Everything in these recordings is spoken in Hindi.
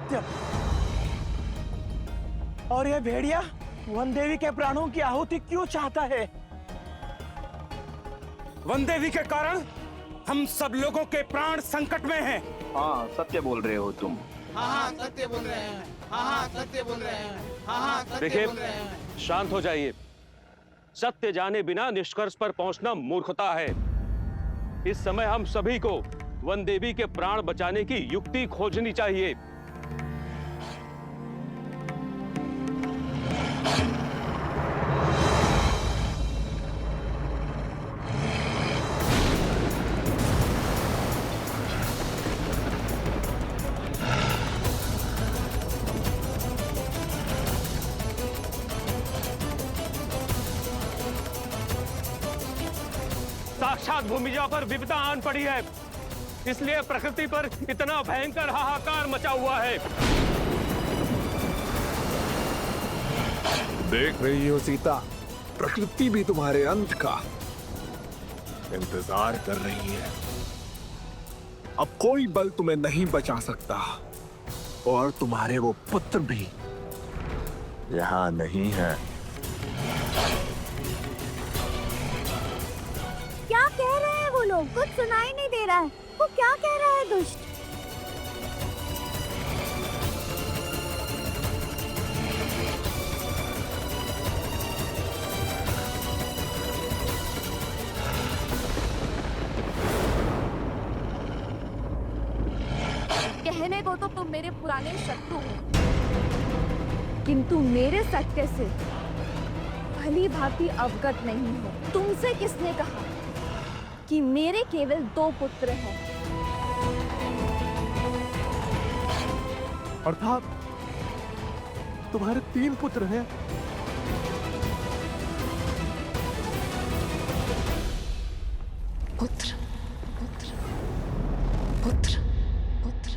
सत्य। और ये भेड़िया वन देवी के प्राणों की आहुति क्यों चाहता है? वन देवी के कारण हम सब लोगों के प्राण संकट में हैं। हाँ, सत्य बोल रहे हो तुम। हाँ सत्य बोल रहे हैं। हाँ सत्य बोल रहे हैं। हाँ सत्य बोल रहे हैं। देखिए, शांत हो जाइए। सत्य जाने बिना निष्कर्ष पर पहुंचना मूर्खता है। इस समय हम सभी को वन देवी के प्राण बचाने की युक्ति खोजनी चाहिए। साक्षात भूमिजा पर विपदा आन पड़ी है, इसलिए प्रकृति पर इतना भयंकर हाहाकार मचा हुआ है। देख रही हो सीता, प्रकृति भी तुम्हारे अंत का इंतजार कर रही है। अब कोई बल तुम्हें नहीं बचा सकता और तुम्हारे वो पुत्र भी यहां नहीं है। क्या कह रहे हैं वो लोग? कुछ सुनाई नहीं दे रहा है। वो क्या कह रहा है दुष्ट? कहने को तो तुम मेरे पुराने शत्रु हो, किंतु मेरे सत्य से भली भांति अवगत नहीं हो। तुमसे किसने कहा कि मेरे केवल 2 पुत्र हैं? अर्थात तुम्हारे 3 पुत्र हैं। पुत्र पुत्र पुत्र पुत्र।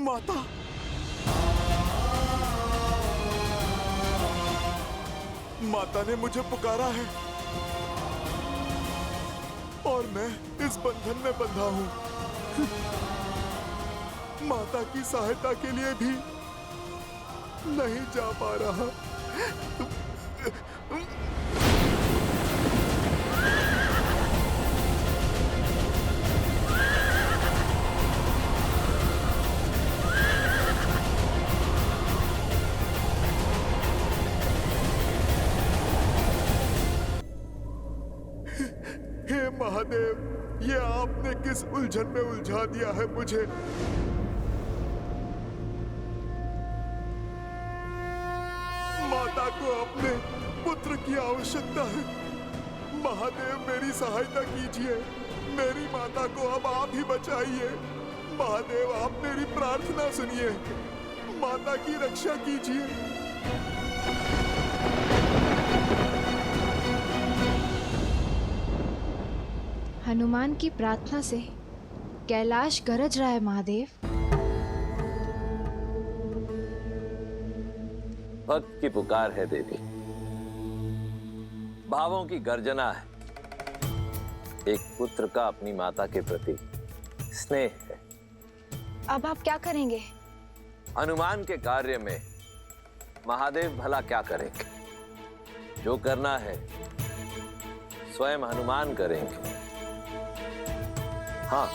माता, माता ने मुझे पुकारा है और मैं इस बंधन में बंधा हूं। माता की सहायता के लिए भी नहीं जा पा रहा। हे महादेव, ये आपने किस उलझन में उलझा दिया है मुझे। माता को अपने पुत्र की आवश्यकता है। महादेव, मेरी सहायता कीजिए। मेरी माता को अब आप ही बचाइए। महादेव, आप मेरी प्रार्थना सुनिए। माता की रक्षा कीजिए। हनुमान की प्रार्थना से कैलाश गरज रहा है महादेव। भक्त की पुकार है देवी, भावों की गर्जना है। एक पुत्र का अपनी माता के प्रति स्नेह है। अब आप क्या करेंगे? हनुमान के कार्य में महादेव भला क्या करेंगे? जो करना है स्वयं हनुमान करेंगे। हाँ,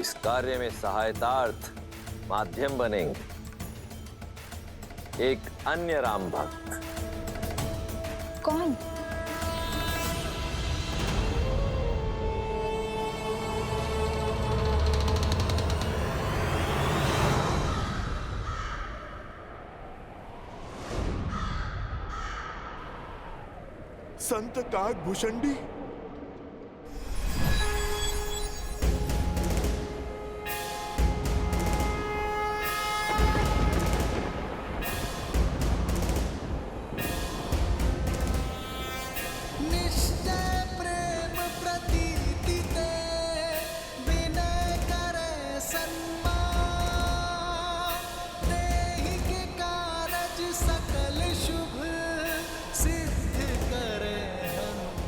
इस कार्य में सहायतार्थ माध्यम बनेंगे एक अन्य राम भक्त। कौन? संत काकभूषणी।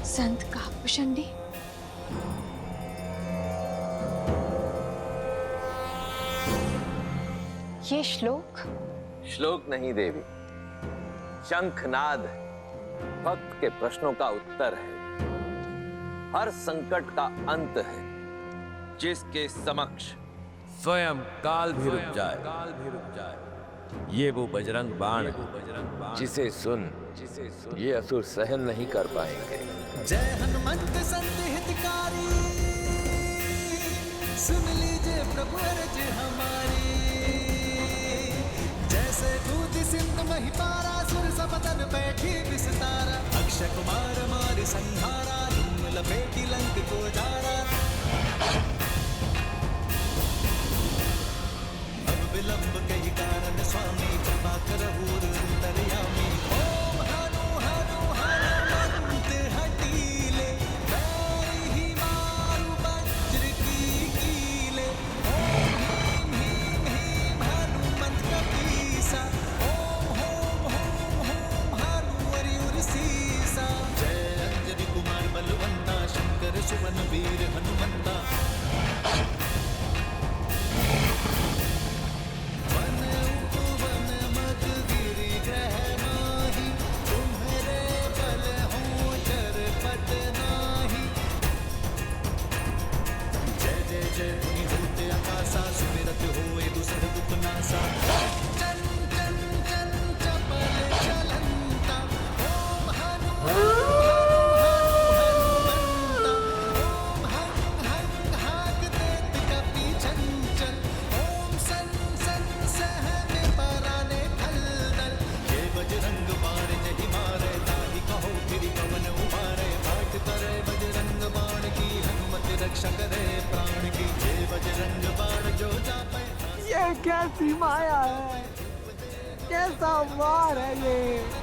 संत काकभूषणी। ये श्लोक श्लोक नहीं देवी, शंखनाद भक्त के प्रश्नों का उत्तर है। हर संकट का अंत है जिसके समक्ष स्वयं काल भी रुक जाए। ये वो बजरंग बाण है जिसे सुन ये असुर सहन नहीं कर पाएंगे। जय हनुमंत संत हितकारी, सुन लीजिए प्रभु अरज हमारी। जैसे दूध सिंध महिपारा, सुर समतन बैठी विस्तारा। अक्षय कुमार मार संहारा, धूम लपेटी लंक को जारा। अब विलंब कही कारण स्वामी, कृपा करहु अंतर्यामी। ओम हनु हनु हनुमंत हटीले, बैर ही मारु वज्र की कीले। ओम ह्रीं ह्रीं हनुमंत कपीसा, ओम होम होम होम हनु हरिउर सीसा। जय अंजनी कुमार बलवंता, शंकर सुवन वीर हनुमंता। जय मुनि होते आकाशा, सुमिरत होए दुसर दुपनासा। चन चन चन चपल चलंता, ओम हनु हनुमंता। ओम हं हं हाक देत कपि चंचल। ओम सन सन सहमे पराने खलदल। ये बजरंग बाण जहि मारे, ताहि कहो फिरि कवन उबारे। पाठ करे बजरंग बाण की, हनुमत रक्षा करे प्राण की। जय बजरंग बाण जो जापै। ये कैसी माया है, कैसा वार है ये।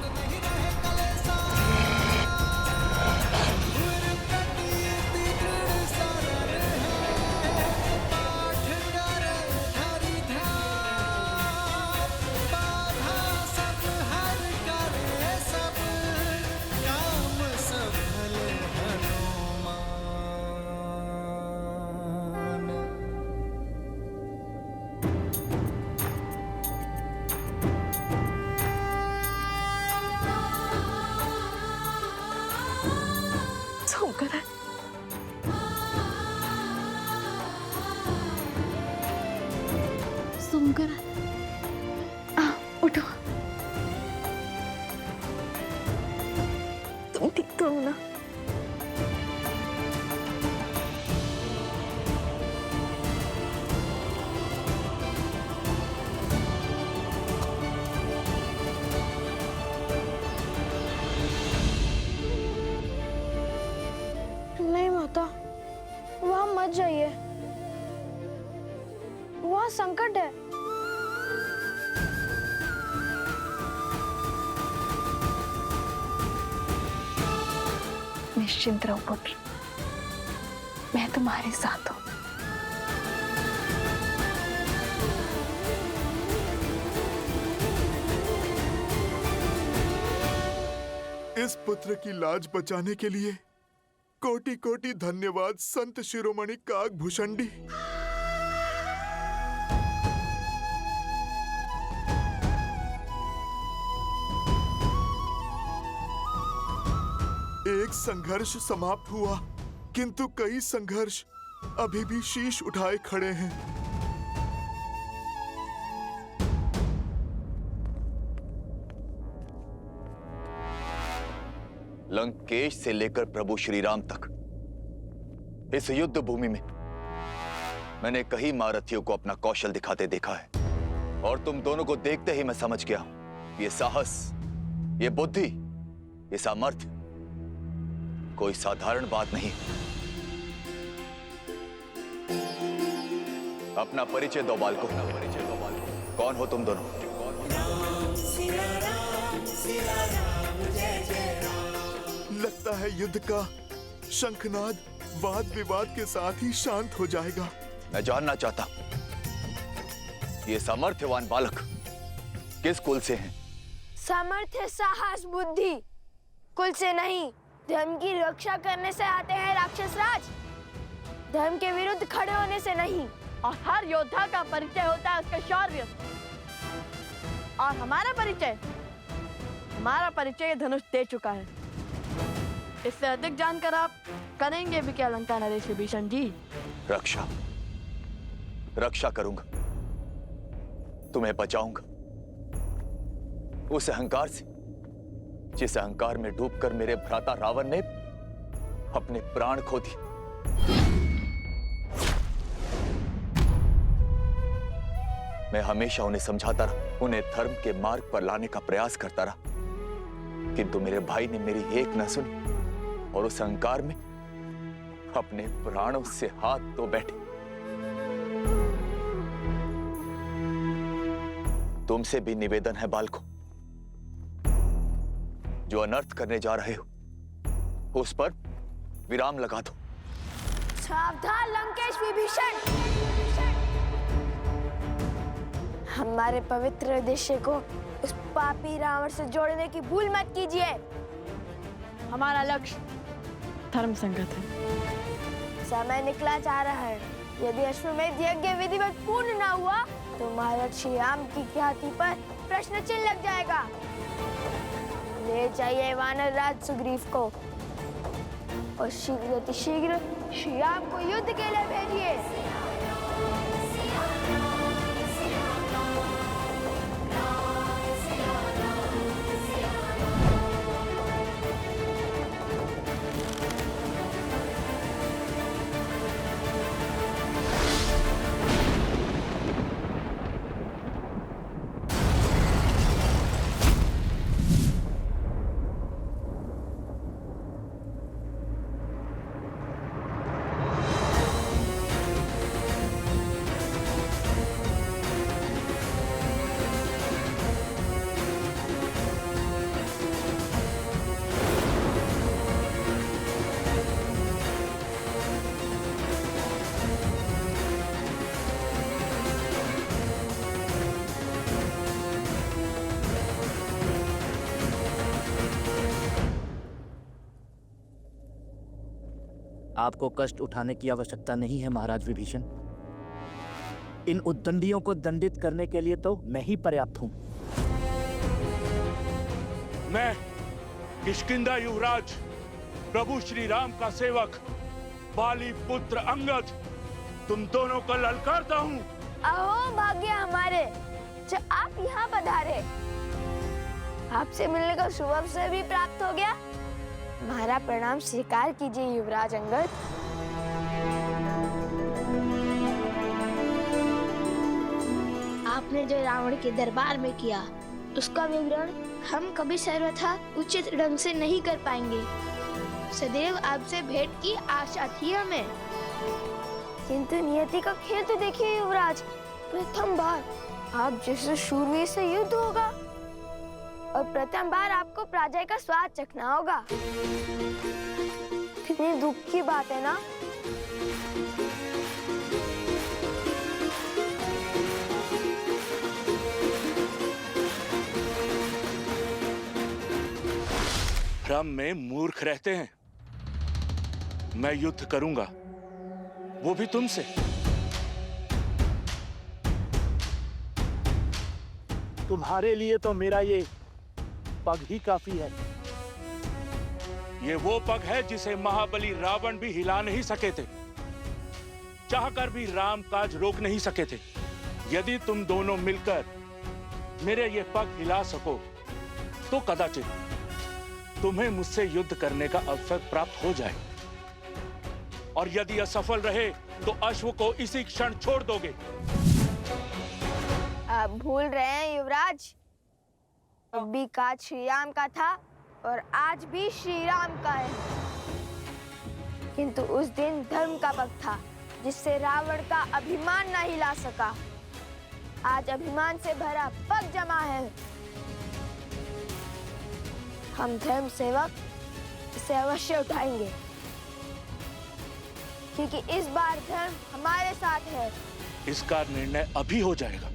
उठो, तुम ठीक तो हो ना? नहीं माता, वहां मत जाइए, वहां संकट है। निश्चिंत रहो पुत्र, मैं तुम्हारे साथ हूं। इस पुत्र की लाज बचाने के लिए कोटि कोटि धन्यवाद संत शिरोमणि काकभूषणी। एक संघर्ष समाप्त हुआ, किंतु कई संघर्ष अभी भी शीश उठाए खड़े हैं। लंकेश से लेकर प्रभु श्री राम तक इस युद्ध भूमि में मैंने कई महारथियों को अपना कौशल दिखाते देखा है, और तुम दोनों को देखते ही मैं समझ गया हूं, ये साहस, ये बुद्धि, ये सामर्थ्य कोई साधारण बात नहीं। अपना परिचय दो बालकों, कौन हो तुम दोनों? लगता है युद्ध का शंखनाद वाद विवाद के साथ ही शांत हो जाएगा। मैं जानना चाहता ये सामर्थ्यवान बालक किस कुल से हैं? सामर्थ्य, साहस, बुद्धि कुल से नहीं, धर्म की रक्षा करने से आते हैं राक्षस राज। धर्म के विरुद्ध खड़े होने से नहीं। और हर योद्धा का परिचय होता है उसके शौर्य, और हमारा परिचय ये धनुष दे चुका है। इससे अधिक जानकर आप करेंगे भी क्या लंका नरेश विभीषण जी? रक्षा करूंगा, तुम्हें बचाऊंगा उस अहंकार से जिस अहंकार में डूबकर मेरे भ्राता रावण ने अपने प्राण खो दिए। मैं हमेशा उन्हें समझाता रहा, उन्हें धर्म के मार्ग पर लाने का प्रयास करता रहा, किंतु मेरे भाई ने मेरी एक न सुनी और उस अहंकार में अपने प्राणों से हाथ धो बैठे। तुमसे भी निवेदन है बालकों, जो अनर्थ करने जा रहे हो उस पर विराम लगा दो। सावधान लंकेश विभीषण, हमारे पवित्र उद्देश्य को उस पापी रावण से जोड़ने की भूल मत कीजिए। हमारा लक्ष्य धर्म संगत है। समय निकला जा रहा है। यदि अश्वमेध यज्ञ विधिवत पूर्ण न हुआ तो महाराज श्री राम की ख्याति पर प्रश्न चिन्ह लग जाएगा। ले जाइए वानर राज सुग्रीव को और शीघ्र अतिशीघ्र श्री राम को युद्ध के लिए भेजिए। आपको कष्ट उठाने की आवश्यकता नहीं है महाराज विभीषण। इन उद्दंडियों को दंडित करने के लिए तो मैं ही पर्याप्त हूं। मैं किष्किंधा युवराज प्रभु श्री राम का सेवक बाली पुत्र अंगद तुम दोनों को ललकारता हूं। अहो भाग्य हमारे जो आप यहाँ पधारे। आपसे मिलने का शुभ अवसर भी प्राप्त हो गया। हमारा प्रणाम स्वीकार कीजिए युवराज अंगद। आपने जो रावण के दरबार में किया उसका विवरण हम कभी सर्वथा उचित ढंग से नहीं कर पाएंगे। सदैव आपसे भेंट की आशा थी हमें। किंतु नियति का खेल तो देखिए युवराज, प्रथम बार आप जैसे शूरवीर से युद्ध होगा और प्रथम बार आपको पराजय का स्वाद चखना होगा। कितनी दुख की बात है ना। भ्रम में मूर्ख रहते हैं। मैं युद्ध करूंगा, वो भी तुमसे। तुम्हारे लिए तो मेरा ये पग ही काफी है। ये वो पग है जिसे महाबली रावण भी हिला नहीं सके थे, चाहकर भी राम काज रोक नहीं सके थे। यदि तुम दोनों मिलकर मेरे ये पग हिला सको तो कदाचित तुम्हें मुझसे युद्ध करने का अवसर प्राप्त हो जाए, और यदि असफल रहे तो अश्व को इसी क्षण छोड़ दोगे। आप भूल रहे हैं युवराज, अब भी काज श्री राम का था और आज भी श्री राम का है। किंतु उस दिन धर्म का पग था जिससे रावण का अभिमान न हिला सका। आज अभिमान से भरा पग जमा है। हम धर्म सेवक इसे अवश्य उठाएंगे, क्योंकि इस बार धर्म हमारे साथ है। इसका निर्णय अभी हो जाएगा।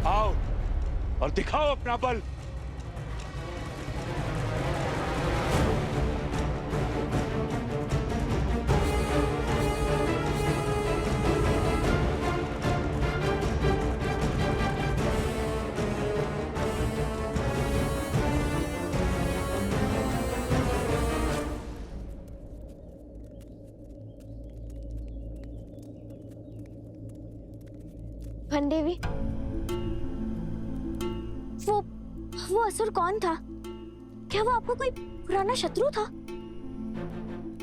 आओ और दिखाओ अपना बल। वन देवी, वो असुर कौन था? क्या वो आपको कोई पुराना शत्रु था?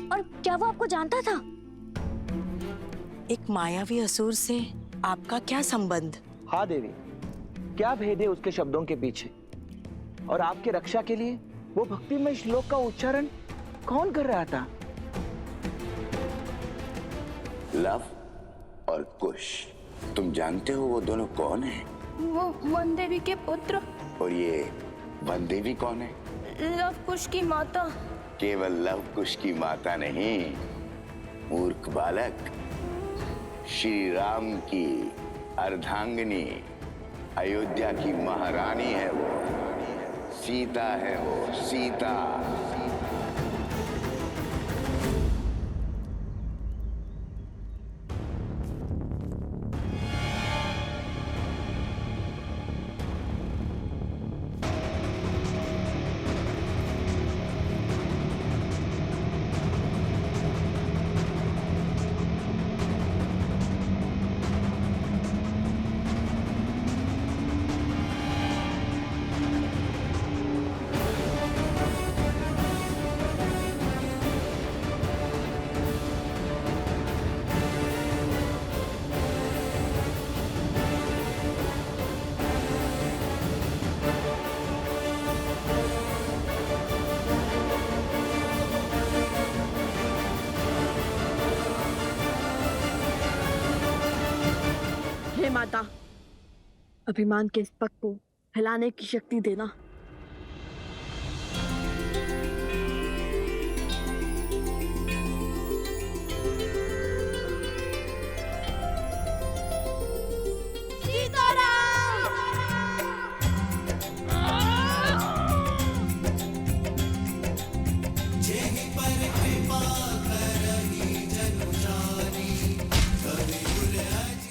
और क्या वो आपको जानता था? एक मायावी असुर से आपका क्या संबंध? हाँ देवी, क्या भेद है उसके शब्दों के पीछे? और आपके रक्षा के लिए वो भक्तिमय श्लोक का उच्चारण कौन कर रहा था? लव और कुश, तुम जानते हो वो दोनों कौन हैं? वो वन देवी के पुत्र। और ये वन देवी कौन है? लव कुश की माता। केवल लव कुश की माता नहीं, मूर्ख बालक, श्री राम की अर्धांगिनी, अयोध्या की महारानी है वो, सीता है वो, सीता। हे माता, अभिमान के इस पग को हिलाने की शक्ति देना।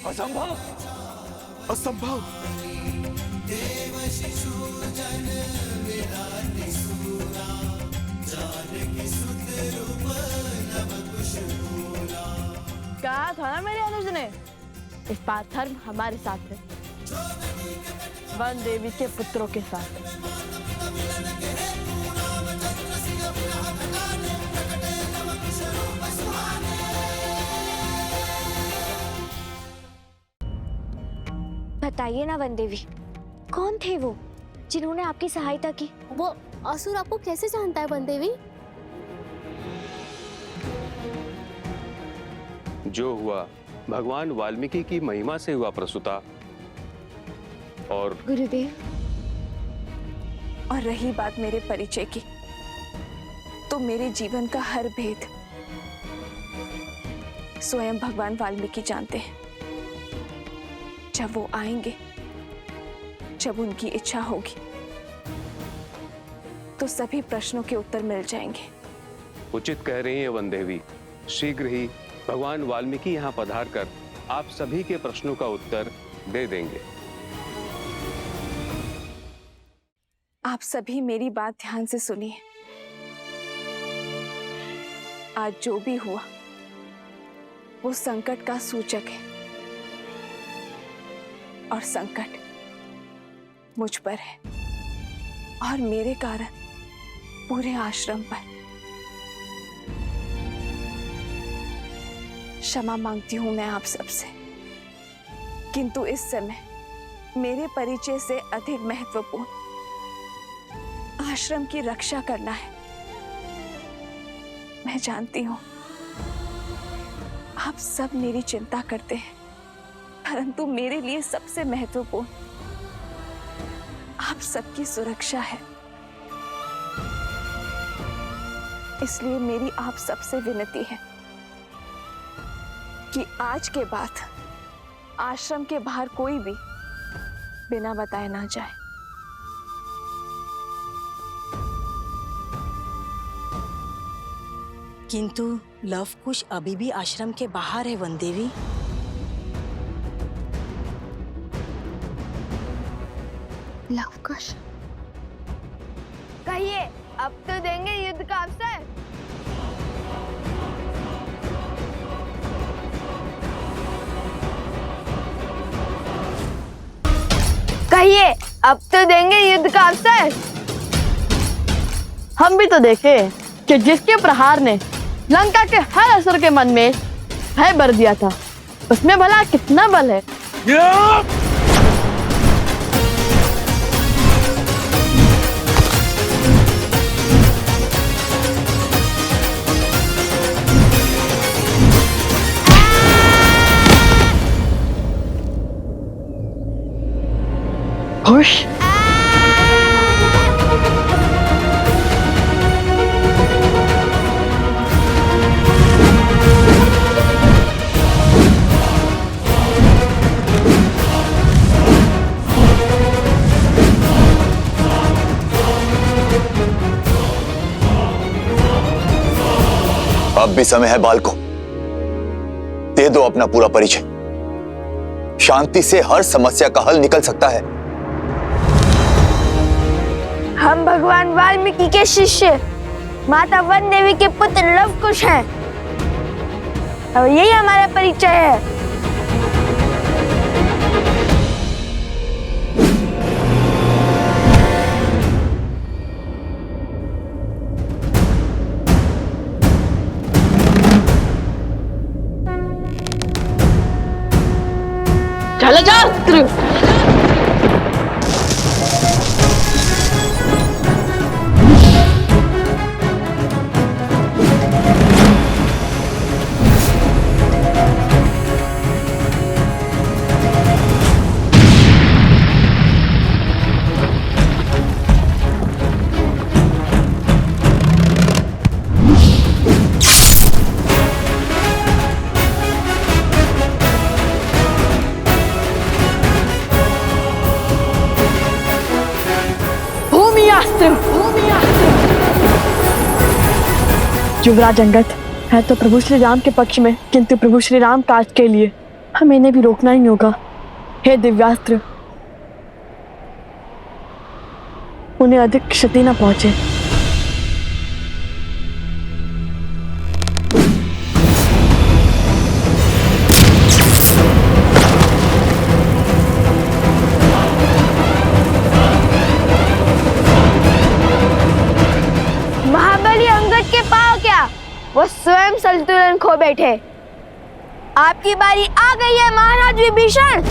असंभव, असंभव। कहा था ना मेरे अनुज ने, इस बार धर्म हमारे साथ है, वन देवी के पुत्रों के साथ। बताइए ना वन देवी, कौन थे वो जिन्होंने आपकी सहायता की? वो असुर आपको कैसे जानता है वन देवी? जो हुआ भगवान वाल्मीकि की महिमा से हुआ प्रसूता। और गुरुदेव, और रही बात मेरे परिचय की, तो मेरे जीवन का हर भेद स्वयं भगवान वाल्मीकि जानते हैं। जब वो आएंगे, जब उनकी इच्छा होगी, तो सभी प्रश्नों के उत्तर मिल जाएंगे। उचित कह रही हैं वन देवी, शीघ्र ही भगवान वाल्मीकि यहाँ पधार कर आप सभी के प्रश्नों का उत्तर दे देंगे। आप सभी मेरी बात ध्यान से सुनिए। आज जो भी हुआ वो संकट का सूचक है, और संकट मुझ पर है और मेरे कारण पूरे आश्रम पर। क्षमा मांगती हूं मैं आप सबसे, किंतु इस समय मेरे परिचय से अधिक महत्वपूर्ण आश्रम की रक्षा करना है। मैं जानती हूं आप सब मेरी चिंता करते हैं, परंतु मेरे लिए सबसे महत्वपूर्ण आप सबकी सुरक्षा है। इसलिए मेरी आप सबसे विनती है कि आज के बाद आश्रम के बाहर कोई भी बिना बताए ना जाए। किंतु लव कुश अभी भी आश्रम के बाहर है वन देवी। लव कुश, कहिए, अब तो देंगे युद्ध का अवसर। कहिए, अब तो देंगे युद्ध का अवसर। हम भी तो देखे कि जिसके प्रहार ने लंका के हर असुर के मन में भय भर दिया था, उसमें भला कितना बल है। खुश अब भी समय है बालकों, दे दो अपना पूरा परिचय। शांति से हर समस्या का हल निकल सकता है। हम भगवान वाल्मीकि के शिष्य माता वन देवी के पुत्र लवकुश हैं और यही हमारा परिचय है। चले जाओ। युवराज अंगद है तो प्रभु श्री राम के पक्ष में, किंतु प्रभु श्री राम काज के लिए हमें इन्हें भी रोकना ही होगा। हे दिव्यास्त्र, उन्हें अधिक क्षति न पहुंचे। वो स्वयं संतुलन खो बैठे। आपकी बारी आ गई है महाराज विभीषण।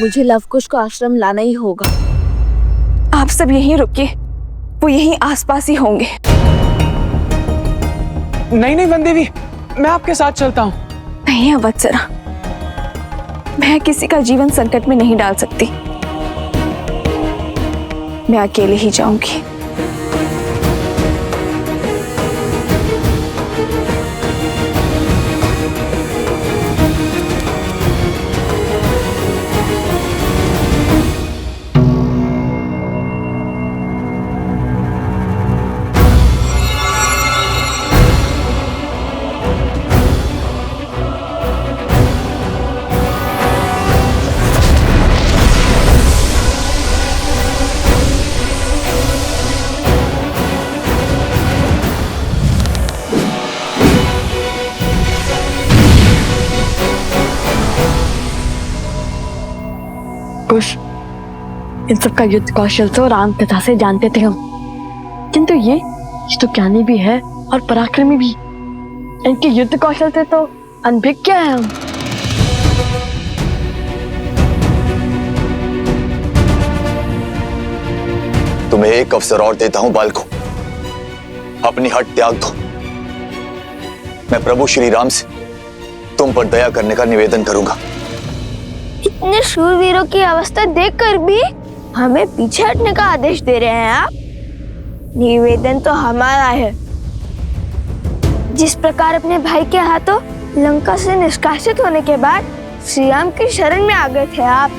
मुझे लवकुश को आश्रम लाना ही होगा। आप सब यहीं रुकिए, वो यहीं आसपास ही होंगे। नहीं वन देवी, मैं आपके साथ चलता हूँ। नहीं अवत्सरा, मैं किसी का जीवन संकट में नहीं डाल सकती। मैं अकेले ही जाऊंगी। कुश, इन सब का युद्ध कौशल तो राम कथा से जानते थे हम, किंतु ये तो ज्ञानी भी है और पराक्रमी भी। इनके युद्ध कौशल से तो अनभिज्ञ है हम। तुम्हें एक अवसर और देता हूं बालकों, अपनी हट त्याग दो। मैं प्रभु श्री राम से तुम पर दया करने का निवेदन करूंगा। इतने शूरवीरों की अवस्था देखकर भी हमें पीछे हटने का आदेश दे रहे हैं आप? निवेदन तो हमारा है। जिस प्रकार अपने भाई के हाथों लंका से निष्कासित होने के बाद श्री राम की शरण में आ गए थे आप,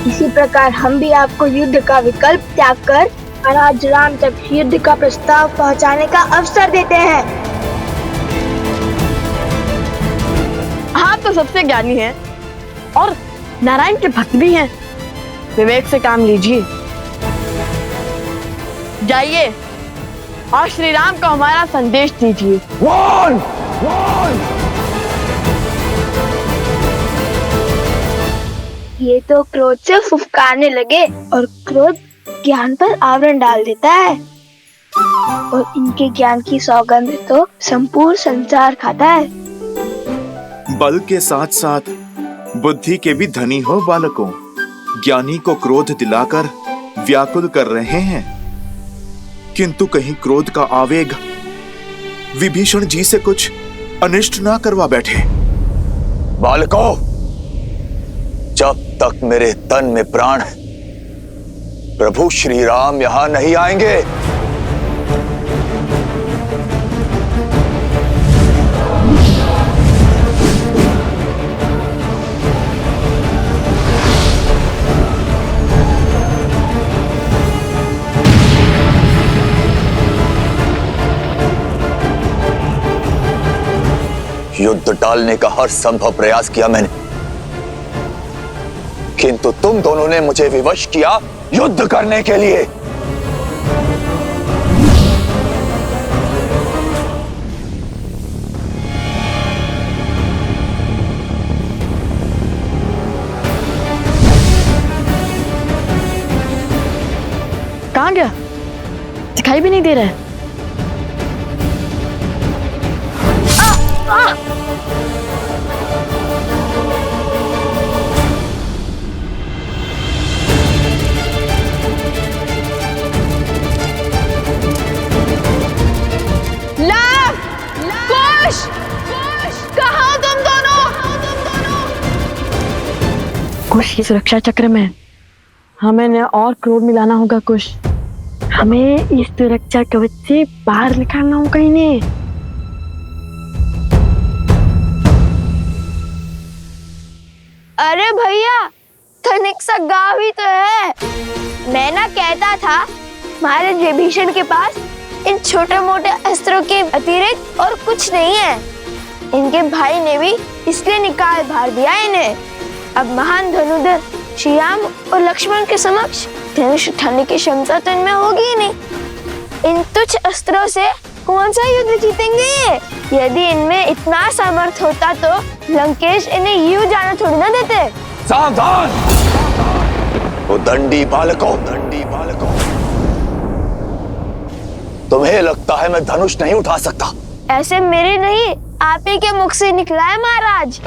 इसी प्रकार हम भी आपको युद्ध का विकल्प त्याग कर महाराज राम तक युद्ध का प्रस्ताव पहुंचाने का अवसर देते हैं। आप तो सबसे ज्ञानी हैं और नारायण के भक्त भी हैं। विवेक से काम लीजिए। जाइए और श्री राम को हमारा संदेश दीजिए। ये तो क्रोध से फुफकारने लगे और क्रोध ज्ञान पर आवरण डाल देता है और इनके ज्ञान की सौगंध तो संपूर्ण संसार खाता है। बल के साथ साथ बुद्धि के भी धनी हो बालकों। ज्ञानी को क्रोध दिलाकर व्याकुल कर रहे हैं, किंतु कहीं क्रोध का आवेग विभीषण जी से कुछ अनिष्ट ना करवा बैठे। बालकों, जब तक मेरे तन में प्राण है, प्रभु श्री राम यहां नहीं आएंगे। युद्ध टालने का हर संभव प्रयास किया मैंने, किंतु तुम दोनों ने मुझे विवश किया युद्ध करने के लिए। कहाँ गया? दिखाई भी नहीं दे रहा है। कुश की सुरक्षा चक्र में हमें न और क्रोध मिलाना होगा। कुश, हमें इस सुरक्षा कवच से बाहर निकालना होगा इन्हें। अरे भैया, तनिक सा गाँव ही तो है। मैं ना कहता था महाराज विभीषण के पास इन छोटे मोटे अस्त्रों के अतिरिक्त और कुछ नहीं है। इनके भाई ने भी इसलिए निकाल भार दिया इन्हें। अब महान धनुधर श्री राम और लक्ष्मण के समक्ष धनुष उठाने की क्षमता तो इनमें होगी ही नहीं। इन तुच्छ अस्त्रों से कौन सा युद्ध जीतेंगे ये? यदि इनमें इतना सामर्थ्य होता तो लंकेश इन्हें यूं जाना थोड़ी ना देते। सावधान! वो दंडी बालकों, दंडी बालकों, तुम्हें लगता है मैं धनुष नहीं उठा सकता? ऐसे मेरे नहीं, आप ही के मुख से निकला है महाराज।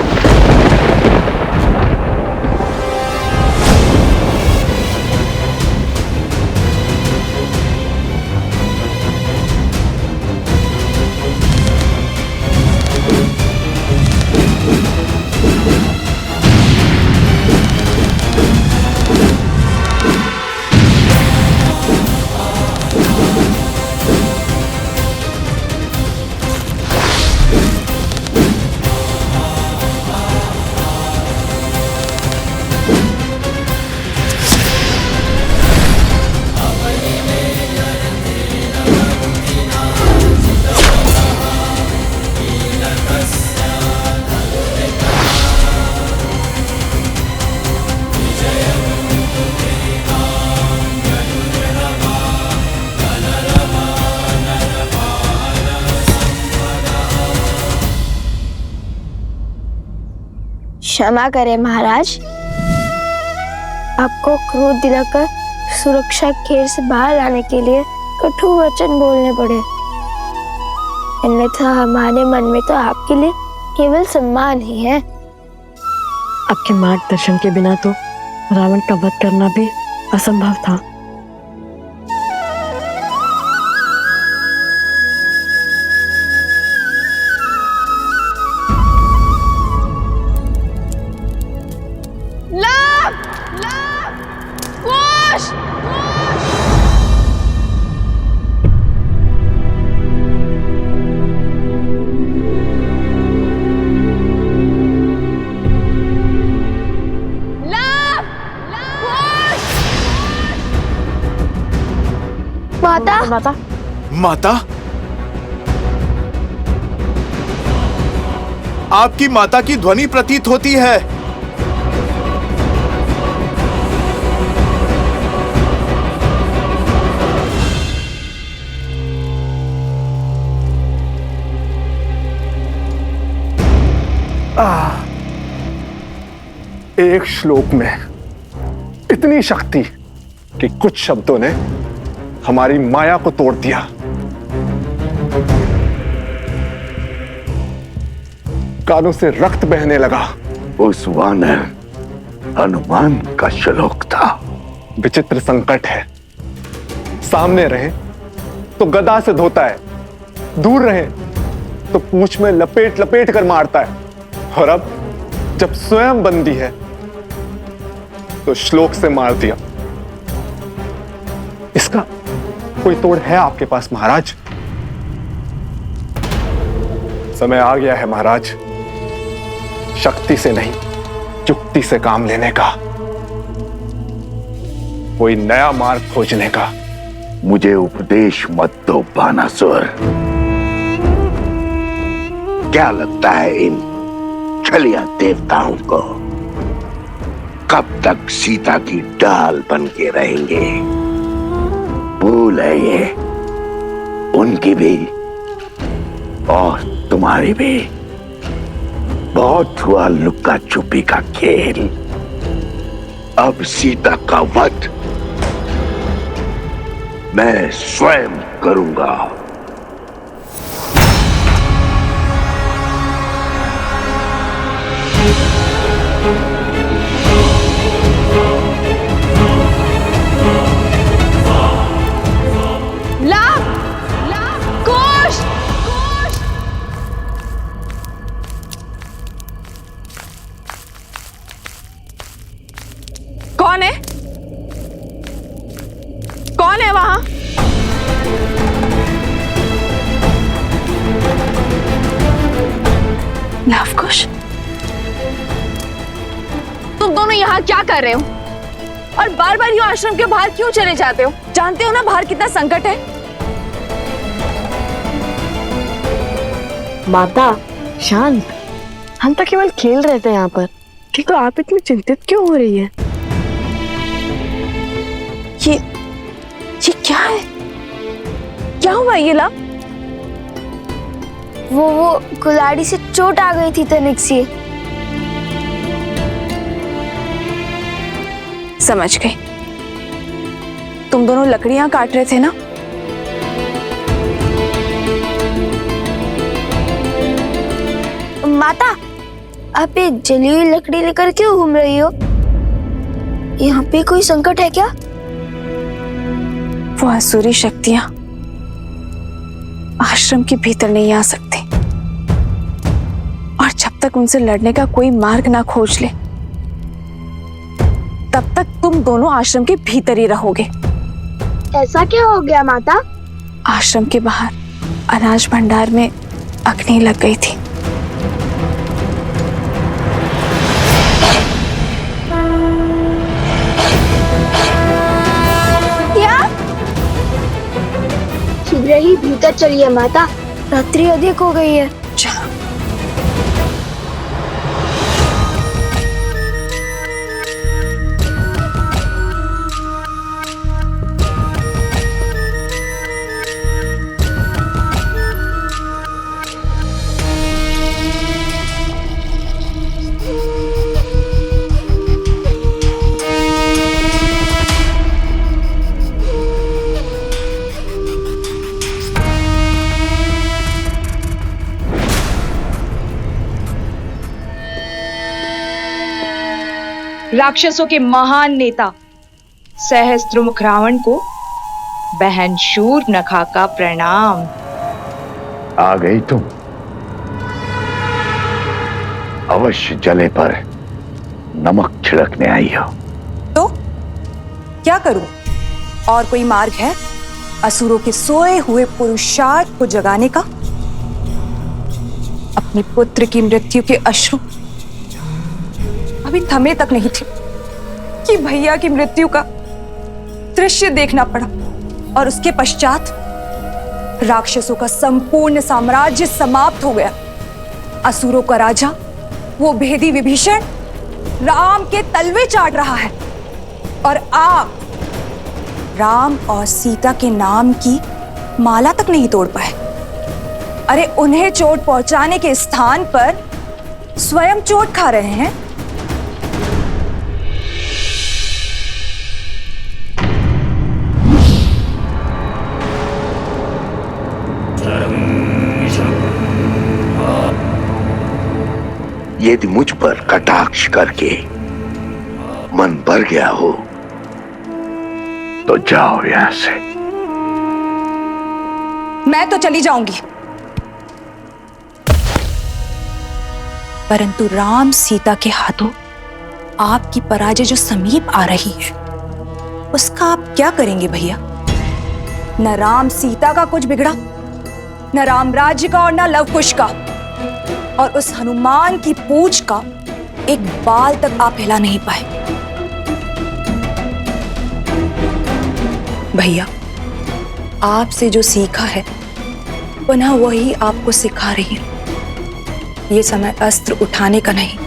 क्षमा करें महाराज, आपको क्रोध दिलाकर सुरक्षा घेर से बाहर लाने के लिए कठोर वचन बोलने पड़े। अन्यथा हमारे मन में तो आपके लिए केवल सम्मान ही है। आपके मार्गदर्शन के बिना तो रावण का वध करना भी असंभव था। माता, माता, माता? आपकी माता की ध्वनि प्रतीत होती है। एक श्लोक में इतनी शक्ति कि कुछ शब्दों ने हमारी माया को तोड़ दिया। कानों से रक्त बहने लगा। उस वानर हनुमान का श्लोक था। विचित्र संकट है, सामने रहे तो गदा से धोता है, दूर रहे तो पूंछ में लपेट लपेट कर मारता है, और अब जब स्वयं बंदी है तो श्लोक से मार दिया। इसका कोई तोड़ है आपके पास महाराज? समय आ गया है महाराज, शक्ति से नहीं युक्ति से काम लेने का, कोई नया मार्ग खोजने का। मुझे उपदेश मत दो बानासुर। क्या लगता है इन छलिया देवताओं को कब तक सीता की डाल बन के रहेंगे? भूल है ये उनकी भी और तुम्हारी भी। बहुत हुआ लुक्का छुपी का खेल, अब सीता का वध मैं स्वयं करूंगा। कौन है? कौन है वहां? लवकुश, तुम दोनों यहाँ क्या कर रहे हो? और बार बार यूं आश्रम के बाहर क्यों चले जाते हो? जानते हो ना बाहर कितना संकट है। माता शांत, हम तो केवल खेल रहे थे यहाँ पर, किंतु आप इतनी चिंतित क्यों हो रही है? ये क्या है? क्या हुआ ये ला? वो कुल्हाड़ी से चोट आ गई थी तनिक सी। समझ गई, तुम दोनों लकड़ियां काट रहे थे ना? माता, आप ये जली हुई लकड़ी लेकर क्यों घूम रही हो? यहाँ पे कोई संकट है क्या? वो आसुरी शक्तियां आश्रम के भीतर नहीं आ सकती, और जब तक उनसे लड़ने का कोई मार्ग ना खोज ले तब तक तुम दोनों आश्रम के भीतर ही रहोगे। ऐसा क्या हो गया माता? आश्रम के बाहर अनाज भंडार में अग्नि लग गई थी। शीघ्र ही भीतर चलिए माता, रात्रि अधिक हो गई है। चलो। राक्षसों के महान नेता सहस्त्रमुख रावण को बहन शूर्पणखा का प्रणाम। आ गई तुम? अवश्य जले पर नमक छिड़कने आई हो। तो क्या करूं? और कोई मार्ग है असुरों के सोए हुए पुरुषार्थ को जगाने का? अपने पुत्र की मृत्यु के अश्रु अभी थमे तक नहीं थे कि भैया की मृत्यु का दृश्य देखना पड़ा, और उसके पश्चात राक्षसों का संपूर्ण साम्राज्य समाप्त हो गया। असुरों का राजा वो भेदी विभीषण राम के तलवे चाट रहा है, और आप राम और सीता के नाम की माला तक नहीं तोड़ पाए। अरे उन्हें चोट पहुंचाने के स्थान पर स्वयं चोट खा रहे हैं। यदि मुझ पर कटाक्ष करके मन भर गया हो तो जाओ यहां से। मैं तो चली जाऊंगी, परंतु राम सीता के हाथों आपकी पराजय जो समीप आ रही है, उसका आप क्या करेंगे भैया? न राम सीता का कुछ बिगड़ा, न राम राज्य का और न लवकुश का, और उस हनुमान की पूंछ का एक बाल तक आप हिला नहीं पाए। भैया, आपसे जो सीखा है पुनः वही आपको सिखा रही हूं। ये समय अस्त्र उठाने का नहीं,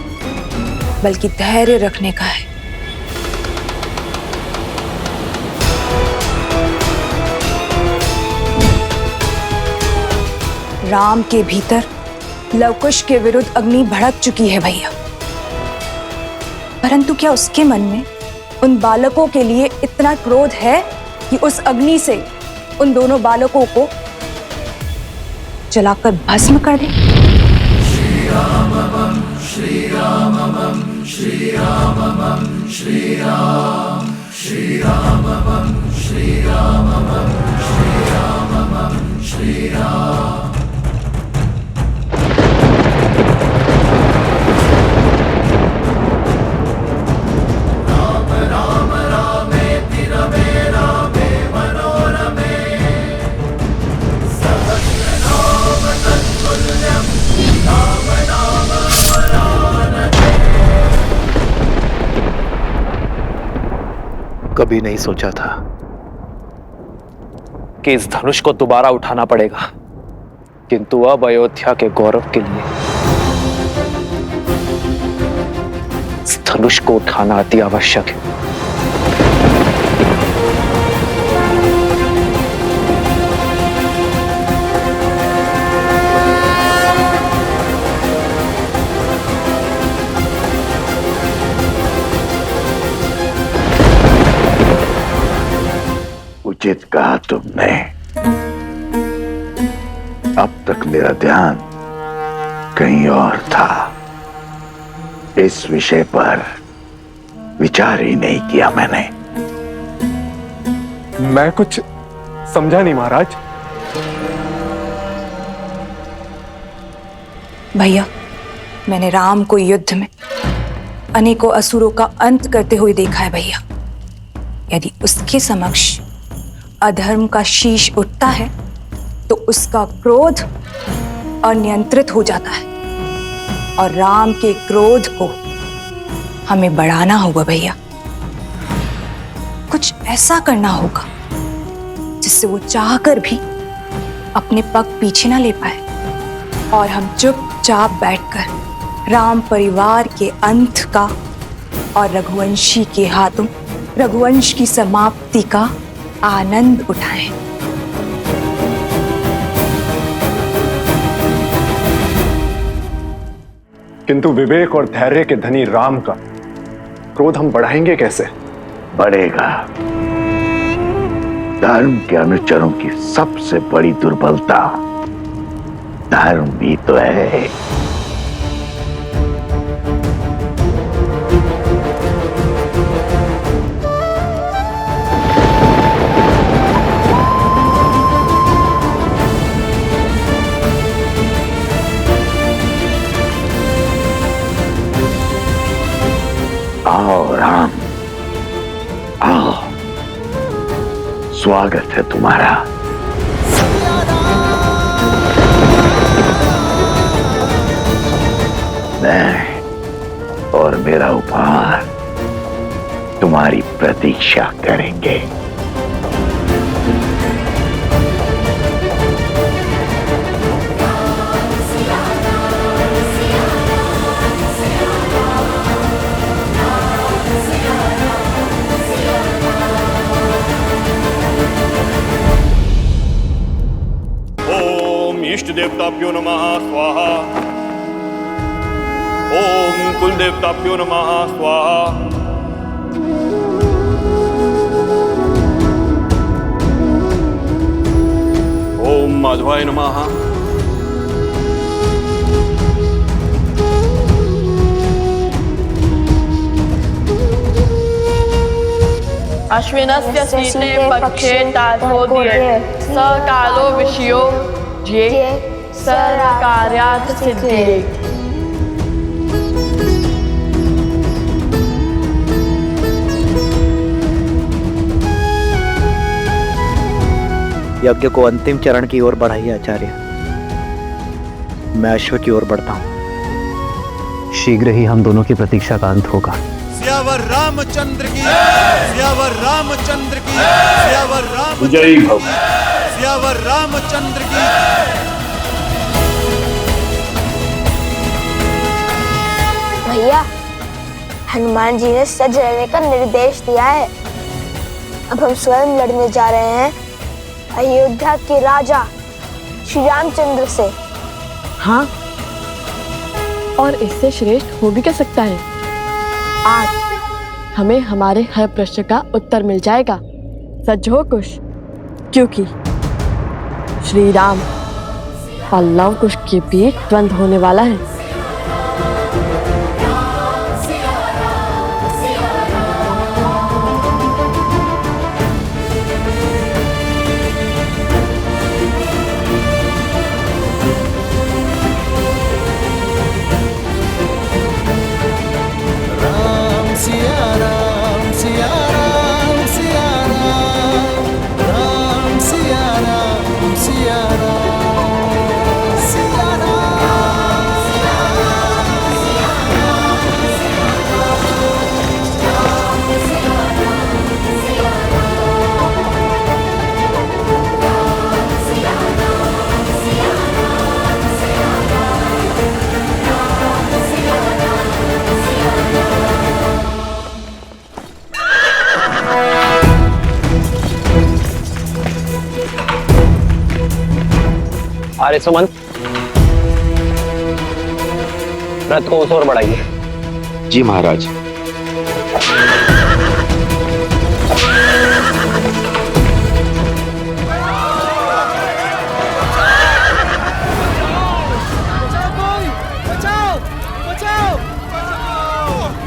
बल्कि धैर्य रखने का है। राम के भीतर लवकुश के विरुद्ध अग्नि भड़क चुकी है भैया, परंतु क्या उसके मन में उन बालकों के लिए इतना क्रोध है कि उस अग्नि से उन दोनों बालकों को जलाकर भस्म कर दे? श्री राम श्री राम श्री राम श्री राम श्री राम श्री राम श्री राम। कभी नहीं सोचा था कि इस धनुष को दोबारा उठाना पड़ेगा, किंतु अब अयोध्या के गौरव के लिए इस धनुष को उठाना अति आवश्यक है। उचित कहा तुमने। अब तक मेरा ध्यान कहीं और था। इस विषय पर विचार ही नहीं किया मैंने। मैं कुछ समझा नहीं महाराज। भैया, मैंने राम को युद्ध में अनेकों असुरों का अंत करते हुए देखा है भैया। यदि उसके समक्ष अधर्म का शीश उठता है तो उसका क्रोध अनियंत्रित हो जाता है, और राम के क्रोध को हमें बढ़ाना होगा भैया। कुछ ऐसा करना होगा जिससे वो चाहकर भी अपने पग पीछे ना ले पाए, और हम चुपचाप बैठकर राम परिवार के अंत का और रघुवंशी के हाथों रघुवंश की समाप्ति का आनंद उठाएं। किंतु विवेक और धैर्य के धनी राम का क्रोध हम बढ़ाएंगे कैसे? बढ़ेगा। धर्म के अनुचरों की सबसे बड़ी दुर्बलता धर्म भी तो है। आओ राम, आओ, स्वागत है तुम्हारा। मैं और मेरा उपहार तुम्हारी प्रतीक्षा करेंगे। इष्ट देवताभ्यो नमः स्वाहा। ओम कुल देवताभ्यो नमः स्वाहा। ओम माधवाय नमः। अश्विनस्य शीते पक्षे ताथोदये स कालो विषयो ये सर्वकार्यार्थ सिद्धिये। यज्ञ को अंतिम चरण की ओर बढ़ाइए आचार्य। मैं अश्व की ओर बढ़ता हूँ। शीघ्र ही हम दोनों की प्रतीक्षा का अंत होगा। सियावर रामचंद्र की, सियावर रामचंद्र की, सियावर राम, जय भव, सियावर रामचंद्र की। भैया, हनुमान जी ने सज रहने का निर्देश दिया है। अब हम स्वयं लड़ने जा रहे हैं अयोध्या के राजा श्री रामचंद्र से। हाँ, और इससे श्रेष्ठ हो भी क्या सकता है। आज हमें हमारे हर प्रश्न का उत्तर मिल जाएगा। सच हो कुश, क्योंकि श्री राम और लव कुश के बीच द्वंद्व होने वाला है। आर्य सुमंत, रथ को उस ओर बढ़ाइए। जी महाराज।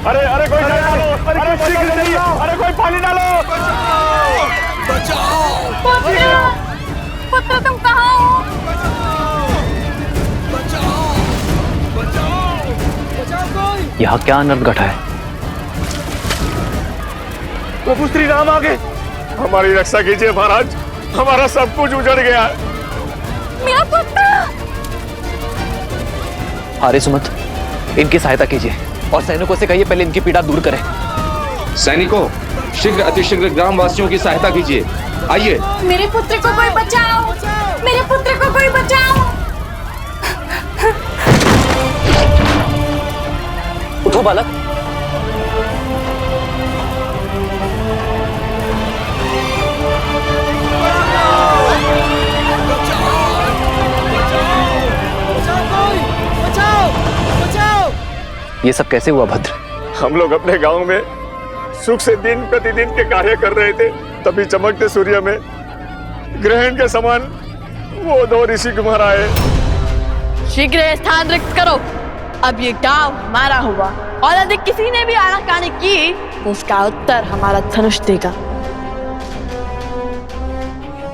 अरे अरे कोई डालो, अरे शीघ्र चलिए, अरे कोई पानी डालो। पुत्र तुम कहाँ हो? यहाँ क्या अनर्थ घटा है? प्रभु श्री राम आ गए। हमारी रक्षा कीजिए महाराज, हमारा सब कुछ उजड़ गया है। मेरा पुत्र। आर्य सुमंत, इनकी सहायता कीजिए और सैनिकों से कहिए पहले इनकी पीड़ा दूर करें। सैनिकों, शीघ्र अतिशीघ्र ग्रामवासियों की सहायता कीजिए। आइए। मेरे पुत्र को कोई बचाओ, मेरे पुत्र को कोई बचाओ। उठो बालक। ये सब कैसे हुआ भद्र? हम लोग अपने गांव में सुख से दिन प्रतिदिन के कार्य कर रहे थे, तभी चमकते सूर्य में ग्रहण के समान वो दो ऋषि कुमार आए। शीघ्र स्थान रिक्त करो। अब ये गांव हमारा हुआ और यदि किसी ने भी आनाकानी की तो उसका उत्तर हमारा धनुष देगा।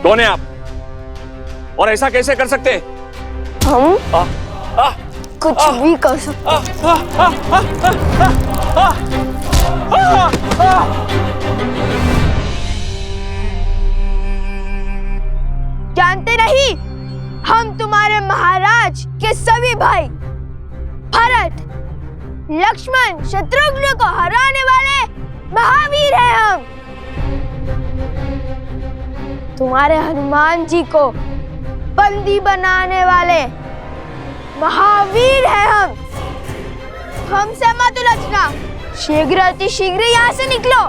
कौन है आप और ऐसा कैसे कर सकते? हम कुछ भी कर सकते। जानते नहीं, हम तुम्हारे महाराज के सभी भाई भरत, लक्ष्मण, शत्रुघ्न को हराने वाले महावीर हैं हम। तुम्हारे हनुमान जी को बंदी बनाने वाले महावीर हैं हम। हमसे मत उलझना, शीघ्र अति शीघ्र यहाँ से निकलो।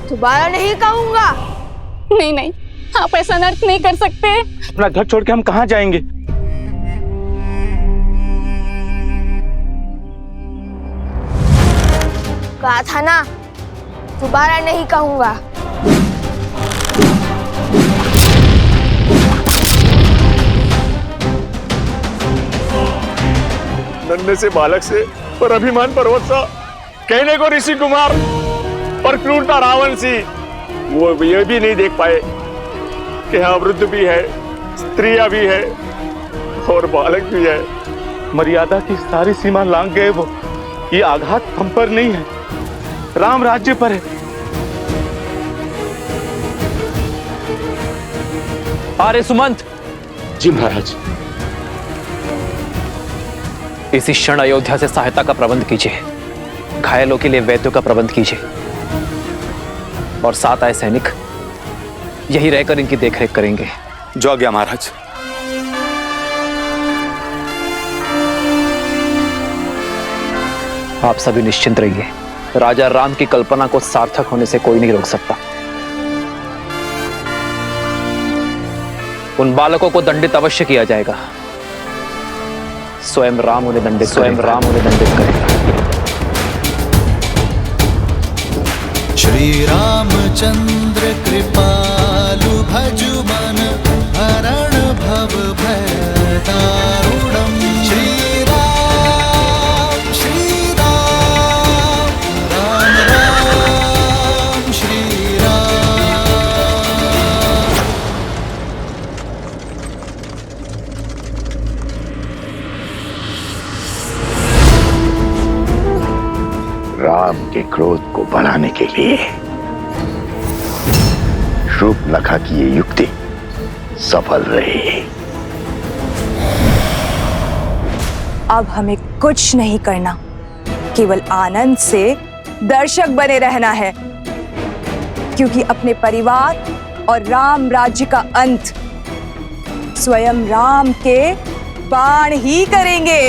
दोबारा नहीं कहूंगा। नहीं नहीं, आप ऐसा अनर्थ नहीं कर सकते। अपना घर छोड़ के हम कहाँ जाएंगे? कहा था ना, दोबारा नहीं कहूंगा। नन्हे से बालक से और अभिमान पर्वत सा, कहने को ऋषि कुमार और क्रूरता रावण सी, वो ये भी नहीं देख पाए कि हाँ वृद्ध भी है, स्त्रियां भी है और बालक भी है। मर्यादा की सारी सीमा लांघ गए वो। ये आघात हम पर नहीं है, राम राज्य पर है। आर्य सुमंत। जी महाराज। इसी क्षण अयोध्या से सहायता का प्रबंध कीजिए, घायलों के लिए वैद्यों का प्रबंध कीजिए और 7 आए सैनिक यही रहकर इनकी देखरेख करेंगे। जो आज्ञा महाराज। आप सभी निश्चिंत रहिए, राजा राम की कल्पना को सार्थक होने से कोई नहीं रोक सकता। उन बालकों को दंडित अवश्य किया जाएगा। स्वयं राम उन्हें दंडित करेगा। श्री रामचंद्र कृपालु भजु मन हरण भव भय दारुणम। श्री राम राम राम श्री राम। राम के क्रोध को बढ़ाने के लिए शूर्पणखा की ये युक्ति सफल रही। अब हमें कुछ नहीं करना, केवल आनंद से दर्शक बने रहना है, क्योंकि अपने परिवार और राम राज्य का अंत स्वयं राम के बाण ही करेंगे।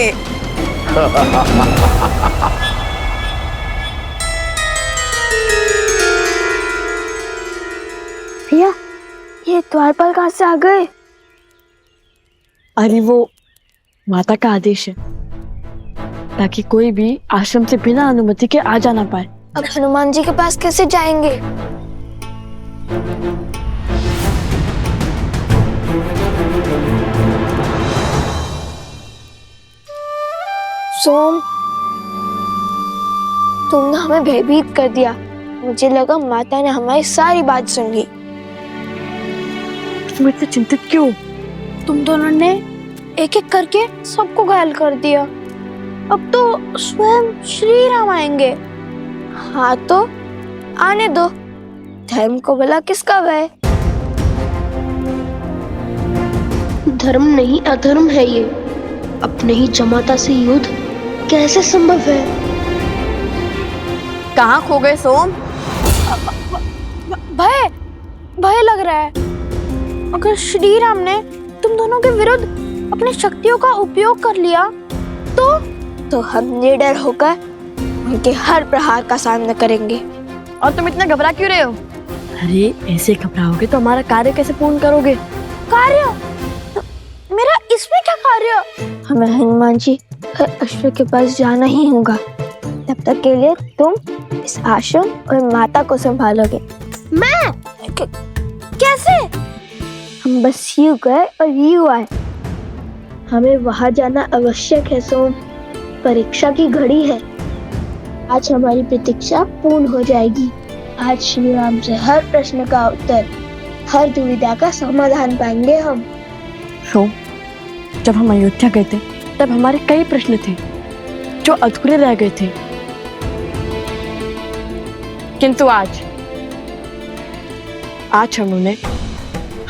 भैया, ये द्वारपाल कहाँ से आ गए? अरे वो माता का आदेश है, ताकि कोई भी आश्रम से बिना अनुमति के आ जाना पाए। अब हनुमान जी के पास कैसे जाएंगे? सोम, तुमने हमें भयभीत कर दिया। मुझे लगा माता ने हमारी सारी बात सुन ली। तुम इतने चिंतित क्यों? तुम दोनों ने एक एक करके सबको घायल कर दिया। अब तो स्वयं श्री राम आएंगे। हाँ तो आने दो, धर्म को भला किसका भय? धर्म नहीं अधर्म है ये। अपने ही जमाता से युद्ध कैसे संभव है? कहाँ खो गए सोम? भय भय लग रहा है। अगर श्री राम ने तुम दोनों के विरुद्ध अपनी शक्तियों का उपयोग कर लिया तो हम निडर होकर उनके हर प्रहार का सामना करेंगे। और तुम इतना घबरा क्यों रहे हो? अरे ऐसे घबराओगे तो हमारा कार्य कैसे पूर्ण करोगे? कार्य? मेरा इसमें क्या कार्य? हमें हनुमान जी अश्व के पास जाना ही होगा। तब तक के लिए तुम इस आश्रम और माता को संभालोगे। मैं? कैसे? हम बस यूं गए और यूं आए। हमें वहां जाना आवश्यक है सोम। परीक्षा की घड़ी है। आज हमारी प्रतीक्षा पूर्ण हो जाएगी। आज श्री राम से हर प्रश्न का उत्तर, हर दुविधा का समाधान पाएंगे हम। सोम, जब हम अयोध्या गए थे तब हमारे कई प्रश्न थे जो अधूरे रह गए थे, किंतु आज हम उन्हें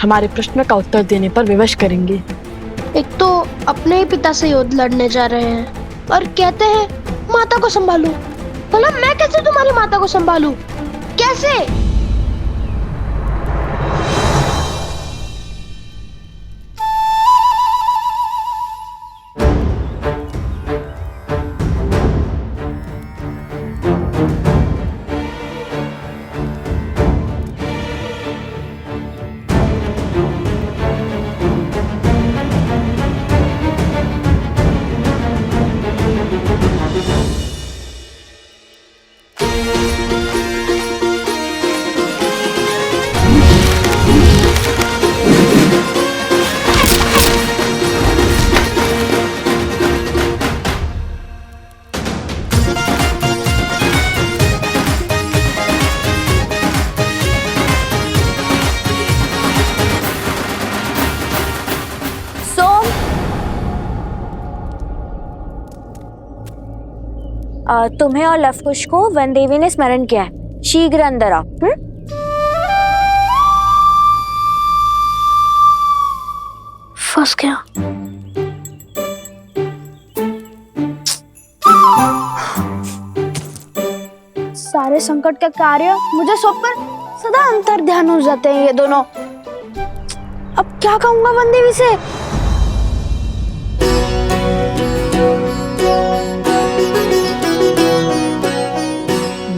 हमारे प्रश्न का उत्तर देने पर विवश करेंगे। एक तो अपने ही पिता से युद्ध लड़ने जा रहे हैं और कहते हैं माता को संभालूं। भला मैं कैसे तुम्हारी माता को संभालूं? कैसे? तुम्हें और लवकुश को वन देवी ने स्मरण किया है, शीघ्र अंदर आओ। फंस गया। सारे संकट का कार्य मुझे सौंपकर सदा अंतर ध्यान हो जाते हैं ये दोनों। अब क्या कहूंगा वन देवी से?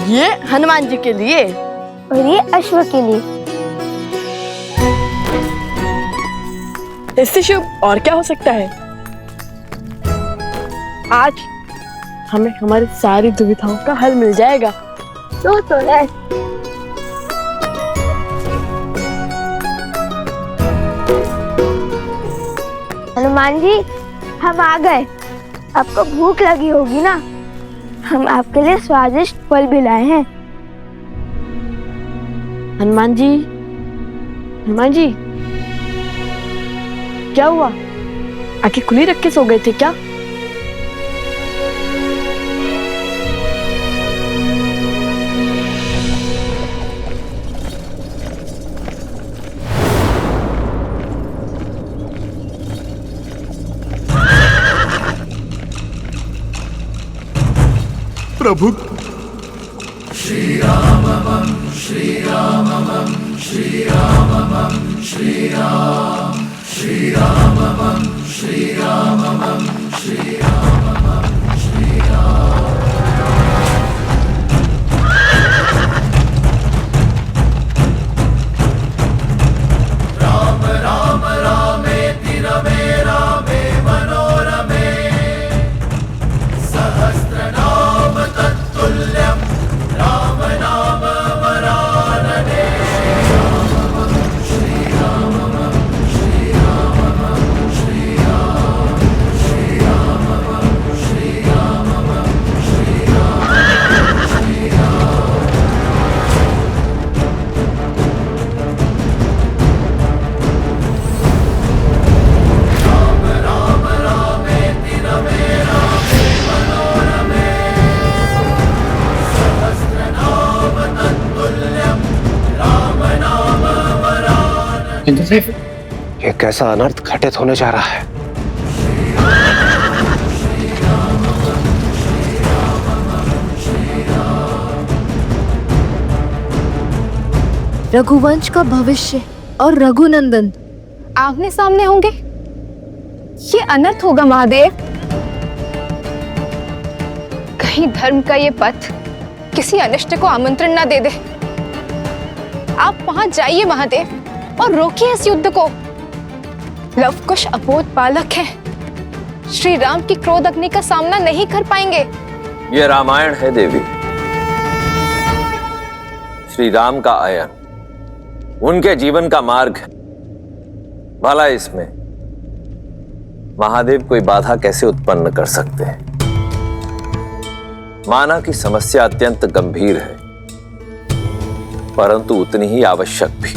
ये हनुमान जी के लिए और ये अश्व के लिए। इससे शुभ और क्या हो सकता है? आज हमें हमारी सारी दुविधाओं का हल मिल जाएगा। तो है। हनुमान जी, हम आ गए। आपको भूख लगी होगी ना? हम आपके लिए स्वादिष्ट फल भी लाए हैं। हनुमान जी, हनुमान जी, क्या हुआ? आंखें खुली रख के सो गए थे क्या? प्रभु श्री रामम श्री रामम श्री रामम श्री राम श्री रामम श्री रामम श्री रामम श्री राम। राम राम रामेति रमे रामे मनोरमे सहस्रनाम तत्तुल्यं राम नाम वरानने। श्री रामम श्री रामम श्री राम श्री रामम श्री रामम श्री राम श्री राम। राम राम रामेति रमे रामे मनोरमे सहस्रनाम तत्तुल्यं राम नाम वरानने। इंद्रदेव, ये कैसा अनर्थ घटित होने जा रहा है? रघुवंश का भविष्य और रघुनंदन आमने सामने होंगे। ये अनर्थ होगा महादेव। कहीं धर्म का ये पथ किसी अनिष्ट को आमंत्रण ना दे दे। आप वहां जाइए महादेव और रोकिए इस युद्ध को। लवकुश अबोध बालक है, श्री राम की क्रोध अग्नि का सामना नहीं कर पाएंगे। यह रामायण है देवी। श्री राम का आयन उनके जीवन का मार्ग है। भला इसमें महादेव कोई बाधा कैसे उत्पन्न कर सकते हैं? माना कि समस्या अत्यंत गंभीर है, परंतु उतनी ही आवश्यक भी,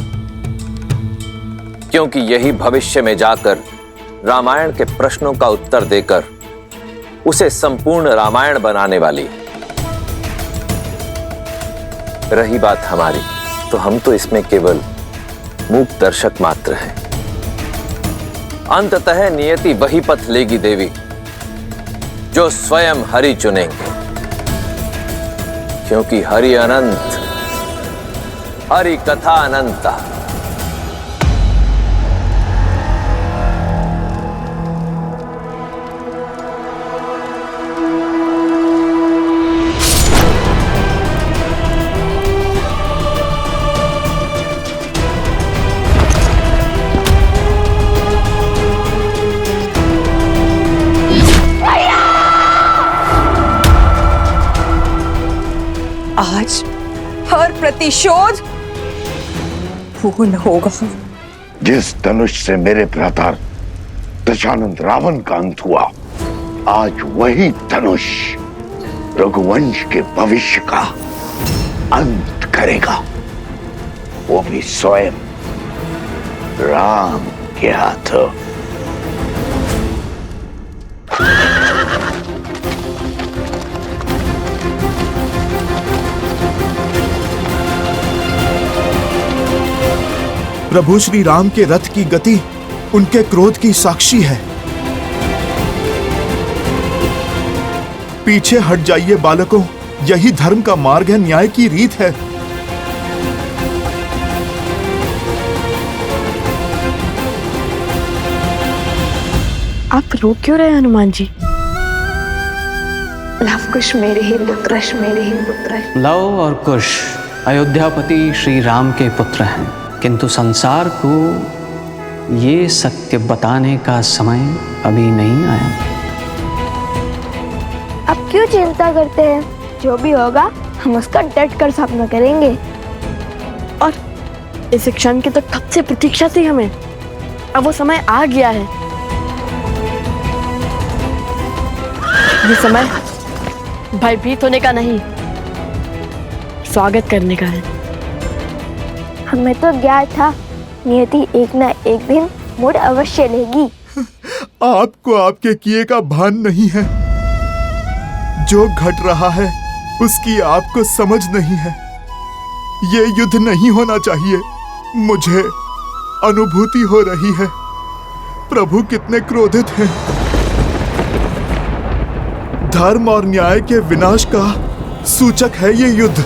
क्योंकि यही भविष्य में जाकर रामायण के प्रश्नों का उत्तर देकर उसे संपूर्ण रामायण बनाने वाली है। रही बात हमारी, तो हम तो इसमें केवल मूक दर्शक मात्र हैं। अंततः नियति वही पथ लेगी देवी जो स्वयं हरि चुनेंगे, क्योंकि हरि अनंत, हरि कथा अनंता। आज हर प्रतिशोध पूर्ण होगा। जिस धनुष से मेरे भ्राता दशानंद रावण का अंत हुआ, आज वही धनुष रघुवंश के भविष्य का अंत करेगा, वो भी स्वयं राम के हाथों। प्रभु श्री राम के रथ की गति उनके क्रोध की साक्षी है। पीछे हट जाइए बालकों, यही धर्म का मार्ग है, न्याय की रीत है। आप रो क्यों रहे हनुमान जी? लव कुश मेरे ही पुत्र, मेरे ही पुत्र। लव और कुश अयोध्यापति श्री राम के पुत्र हैं, किंतु संसार को ये सत्य बताने का समय अभी नहीं आया। अब क्यों चिंता करते हैं? जो भी होगा हम उसका डट कर सामना करेंगे। और इस क्षण की तो कब से प्रतीक्षा थी हमें, अब वो समय आ गया है। ये समय भयभीत होने का नहीं, स्वागत करने का है। हमें तो ज्ञात था नियति एक ना एक दिन मोड़ अवश्य लेगी। आपको आपके किए का भान नहीं है। जो घट रहा है उसकी आपको समझ नहीं है। ये युद्ध नहीं होना चाहिए। मुझे अनुभूति हो रही है प्रभु कितने क्रोधित हैं। धर्म और न्याय के विनाश का सूचक है ये युद्ध।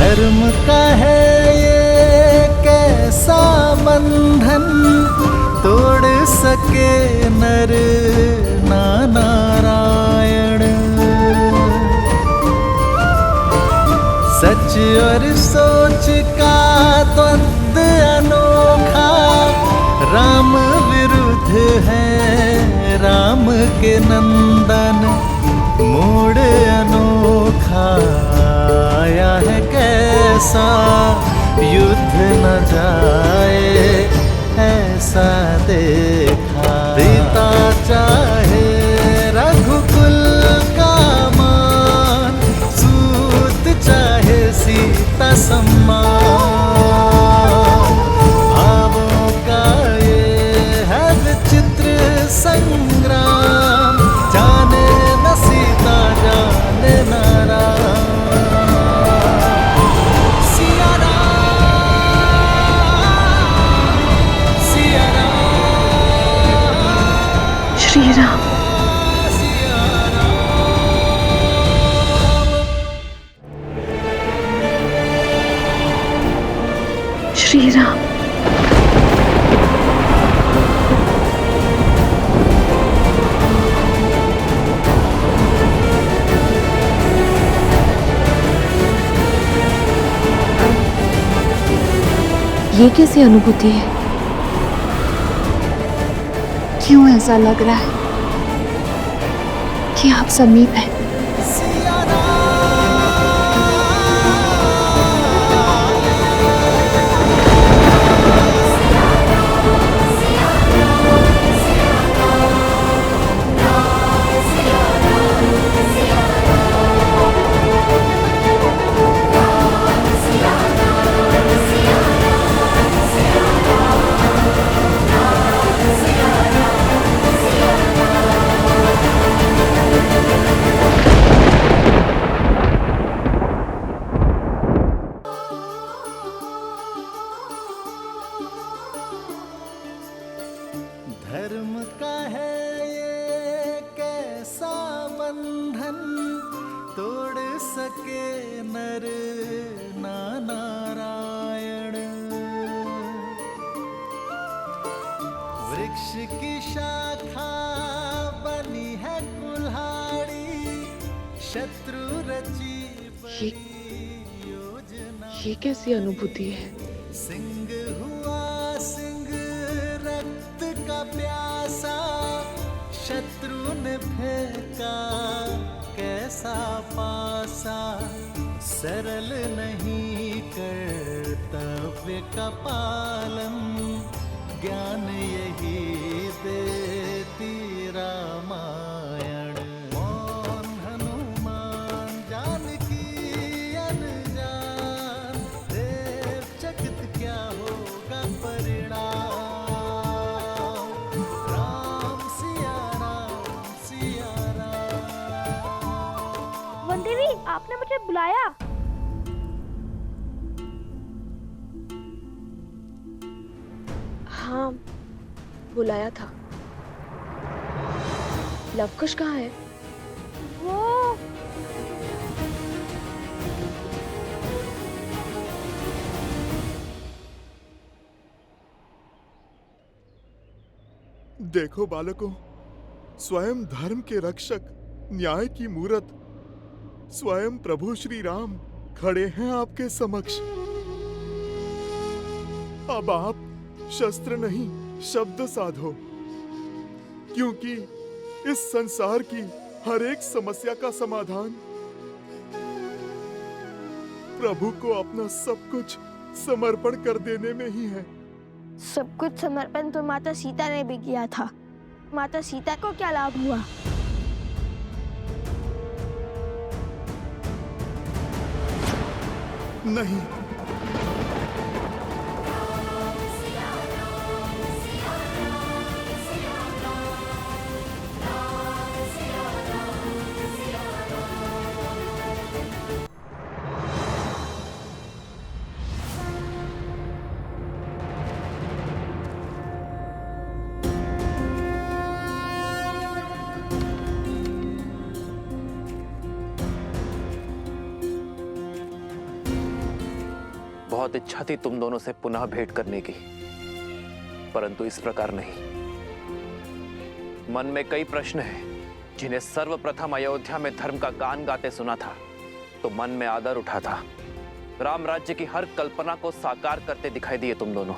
धर्म का है ये कैसा बंधन, तोड़ सके नर ना नारायण। सच और सोच का द्वंद्व अनोखा, राम विरुद्ध है राम के नंदन। मोड़ अनोखा आया है कैसा, युद्ध न जाए ऐसा देखा। पिता चाहे रघुकुल का मान, सूत चाहे सीता सम्मान। भावों का ये है विचित्र संग्राम, जाने न सीता जाने न राम। श्री राम। श्री राम। ये कैसी अनुभूति है? क्यों ऐसा लग रहा है कि आप समीप हैं? धर्म का है ये कैसा बंधन, तोड़ सके नर ना नारायण। वृक्ष की शाखा बनी है शत्रु रची ये कैसी अनुभूति है? सिंह हुआ सिंह रक्त का प्यासा, शत्रु ने फेंका कैसा पासा, सरल नहीं कर्तव्य का पालन, ज्ञान यही देती रामायण। मौन हनुमान जानकी अनजान, देव चकित क्या होगा परिणाम। राम सिया राम सिया राम। वनदेवी, आपने मुझे बुलाया? हाँ, बुलाया था। लवकुश कहाँ है? वो देखो बालकों, स्वयं धर्म के रक्षक, न्याय की मूरत, स्वयं प्रभु श्री राम खड़े हैं आपके समक्ष। अब आप शस्त्र नहीं शब्द साधो, क्योंकि इस संसार की हर एक समस्या का समाधान प्रभु को अपना सब कुछ समर्पण कर देने में ही है। सब कुछ समर्पण तो माता सीता ने भी किया था। माता सीता को क्या लाभ हुआ? नहीं, बहुत इच्छा थी तुम दोनों से पुनः भेंट करने की, परंतु इस प्रकार नहीं। मन में कई प्रश्न हैं जिन्हें सर्वप्रथम अयोध्या में धर्म का गान गाते सुना था तो मन में आदर उठा था। राम राज्य की हर कल्पना को साकार करते दिखाई दिए तुम दोनों।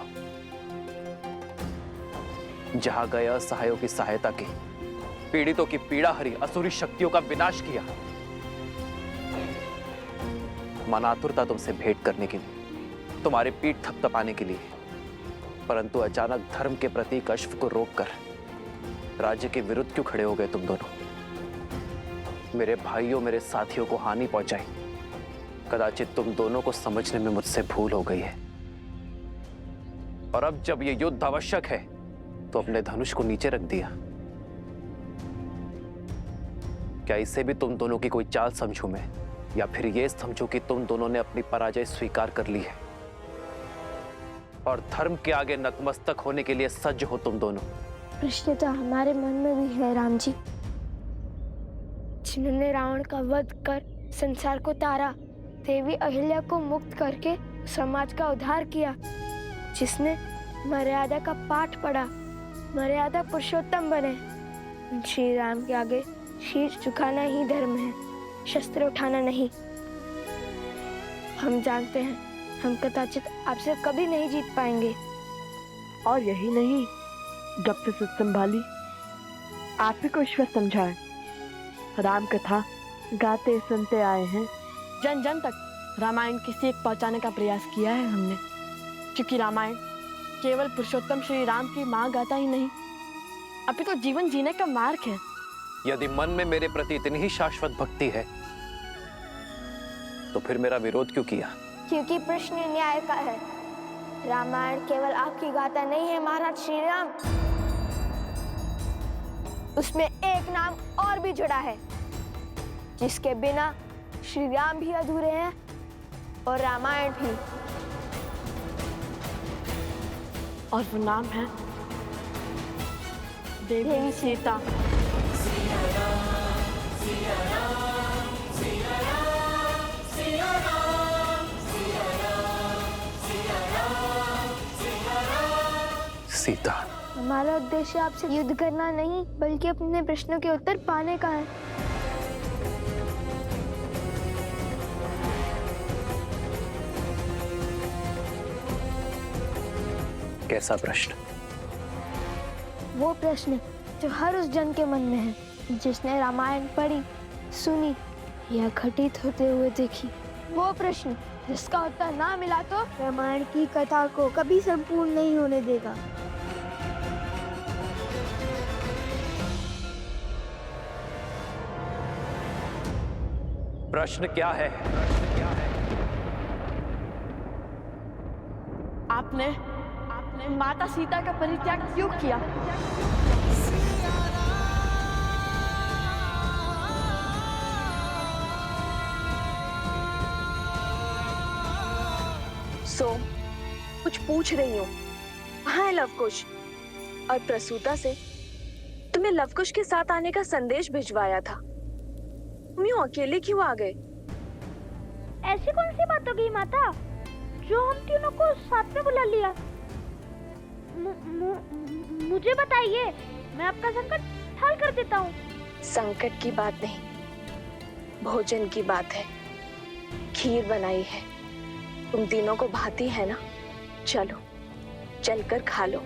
जहां गए असहायों की सहायता की, पीड़ितों की पीड़ा हरी, असुरी शक्तियों का विनाश किया। मन आतुर था तुमसे भेंट करने के लिए, तुम्हारी पीठ थपथपाने के लिए, परंतु अचानक धर्म के प्रतीक अश्व को रोककर राज्य के विरुद्ध क्यों खड़े हो गए तुम दोनों? मेरे भाइयों, मेरे साथियों को हानि पहुंचाई। कदाचित तुम दोनों को समझने में मुझसे भूल हो गई है। और अब जब यह युद्ध आवश्यक है तो अपने धनुष को नीचे रख दिया। क्या इसे भी तुम दोनों की कोई चाल समझूं मैं, या फिर यह समझूं कि तुम दोनों ने अपनी पराजय स्वीकार कर ली है और धर्म के आगे नतमस्तक होने के लिए सज्ज हो तुम दोनों? प्रश्न तो हमारे मन में भी है राम जी। जिन्होंने रावण का वध कर संसार को तारा, देवी अहिल्या को मुक्त करके समाज का उद्धार किया, जिसने मर्यादा का पाठ पढ़ा, मर्यादा पुरुषोत्तम बने, श्री राम के आगे शीश झुकाना ही धर्म है, शस्त्र उठाना नहीं। हम जानते हैं हम कदाचित आपसे कभी नहीं जीत पाएंगे। और यही नहीं, डॉक्टर संभाली आप ही को ईश्वर समझाए। राम कथा गाते सुनते आए हैं, जन जन तक रामायण की सीख पहुंचाने का प्रयास किया है हमने, क्योंकि रामायण केवल पुरुषोत्तम श्री राम की माँ गाथा ही नहीं, अभी तो जीवन जीने का मार्ग है। यदि मन में मेरे प्रति इतनी ही शाश्वत भक्ति है तो फिर मेरा विरोध क्यों किया? क्योंकि प्रश्न न्याय का है। रामायण केवल आपकी गाथा नहीं है महाराज श्री राम, उसमें एक नाम और भी जुड़ा है, जिसके बिना श्री राम भी अधूरे हैं और रामायण भी। और वो नाम है देवी सीता। सीता, हमारा उद्देश्य आपसे युद्ध करना नहीं, बल्कि अपने प्रश्नों के उत्तर पाने का है। कैसा प्रश्न? वो प्रश्न जो हर उस जन के मन में है जिसने रामायण पढ़ी, सुनी या घटित होते हुए देखी। वो प्रश्न जिसका उत्तर ना मिला तो रामायण की कथा को कभी संपूर्ण नहीं होने देगा। प्रश्न क्या है? आपने माता सीता का परित्याग क्यों किया? कुछ पूछ रही हूँ। कहाँ है लवकुश? और प्रसूता से तुम्हें लवकुश के साथ आने का संदेश भिजवाया था, तुम यूं अकेले क्यों आ गए? ऐसी कौन सी बात हो गई माता जो हम तीनों को साथ में बुला लिया? मुझे बताइए, मैं आपका संकट हल कर देता हूँ। संकट की बात नहीं, भोजन की बात है। खीर बनाई है, तुम तीनों को भाती है ना? चलो चलकर खा लो।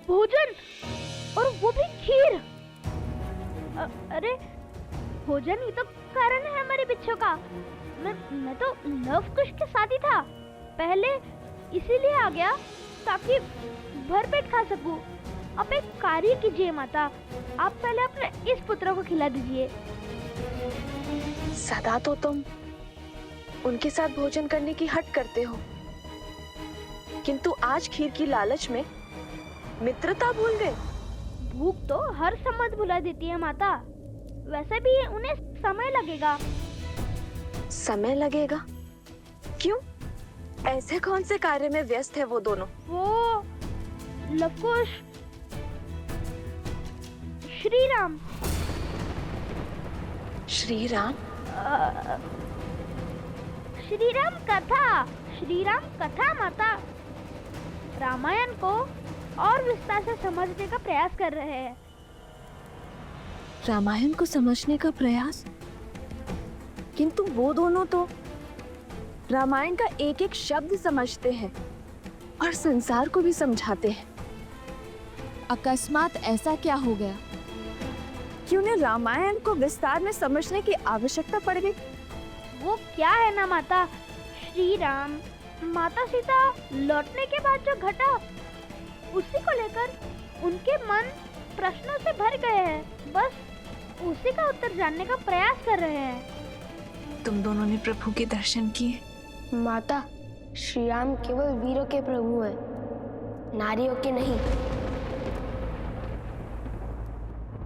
भोजन, और वो भी खीर? अरे भोजन ही तो कारण है हमारे बिच्छू का। मैं तो लवकुश के साथ ही था, पहले इसीलिए आ गया ताकि भरपेट खा सकूं। आप एक कार्य कीजिए माता, आप पहले अपने इस पुत्र को खिला दीजिए। सदा तो तुम उनके साथ भोजन करने की हट करते हो, किंतु आज खीर की लालच में मित्रता भूल गए। भूख तो हर सम्मत भुला देती है माता, वैसे भी उन्हें समय लगेगा। समय लगेगा? क्यों? ऐसे कौन से कार्य में व्यस्त है वो दोनों? वो लवकुश, श्री राम। श्री राम? श्री राम कथा, श्री राम कथा माता। रामायण को और विस्तार से समझने का प्रयास कर रहे हैं। रामायण को समझने का प्रयास? किंतु वो दोनों तो रामायण का एक एक शब्द समझते हैं और संसार को भी समझाते हैं। अकस्मात ऐसा क्या हो गया कि उन्हें रामायण को विस्तार में समझने की आवश्यकता पड़ गई? वो क्या है ना माता, श्री राम माता सीता लौटने के बाद जो घटा उसी को लेकर उनके मन प्रश्नों से भर गए हैं। बस उसी का उत्तर जानने का प्रयास कर रहे हैं। तुम दोनों ने प्रभु के दर्शन किए? माता, श्री राम केवल वीरों के प्रभु हैं, नारियों के नहीं।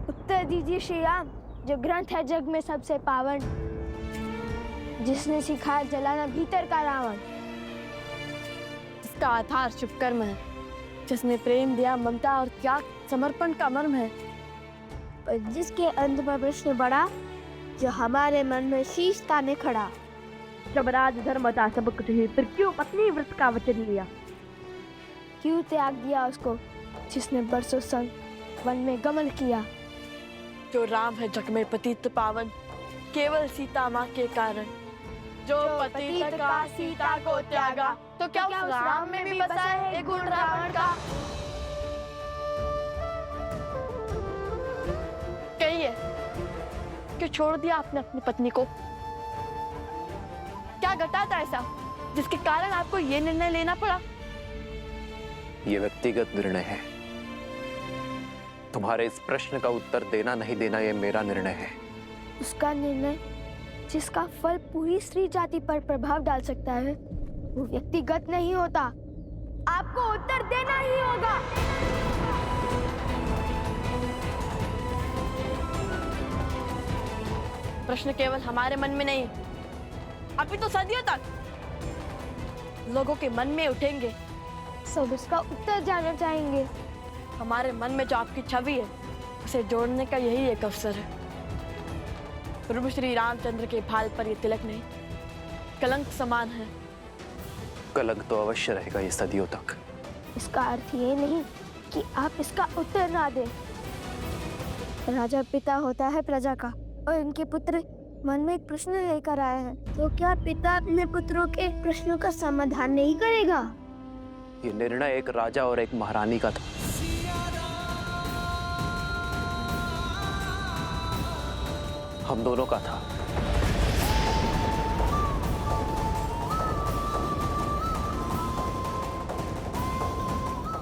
उत्तर दीजिए श्री राम, जो ग्रंथ है जग में सबसे पावन, जिसने सिखाया जलाना भीतर का रावण, जिसका आधार शुभ कर्म है, जिसने प्रेम दिया, ममता और त्याग समर्पण का मर्म है, पर जिसके अंत में प्रश्न बढ़ा जो हमारे मन में शीश ताने खड़ा। जब राज धर्म था सब कुछ ही, फिर क्यों पत्नी व्रत का वचन लिया? क्यों त्याग दिया उसको जिसने बरसों संग वन में गमन किया? जो राम है जग में पतित पावन, केवल सीता माँ के कारण। जो पतित का सीता को त्यागा, तो क्या उस राम में भी बसा है एक गुण रावण का? कहिए, क्यों छोड़ दिया आपने अपनी पत्नी को? क्या घटा था ऐसा जिसके कारण आपको ये निर्णय लेना पड़ा? ये व्यक्तिगत निर्णय है। तुम्हारे इस प्रश्न का उत्तर देना नहीं देना ये मेरा निर्णय है। उसका निर्णय जिसका फल पूरी स्त्री जाति पर प्रभाव डाल सकता है, वो व्यक्तिगत नहीं होता। आपको उत्तर देना ही होगा। प्रश्न केवल हमारे मन में नहीं, अभी तो सदियों तक लोगों के मन में उठेंगे। सब उसका उत्तर जानना चाहेंगे। हमारे मन में जो आपकी छवि है, उसे जोड़ने का यही एक अवसर है। प्रभु श्री रामचंद्र के भाल पर ये तिलक नहीं, कलंक समान है। कलंक तो अवश्य रहेगा ये सदियों तक। इसका अर्थ ये नहीं कि आप इसका उत्तर ना दें। राजा पिता होता है प्रजा का, और इनके पुत्र मन में एक प्रश्न लेकर आए हैं, तो क्या पिता अपने पुत्रों के प्रश्नों का समाधान नहीं करेगा? ये निर्णय एक राजा और एक महारानी का था। हम दोनों का था।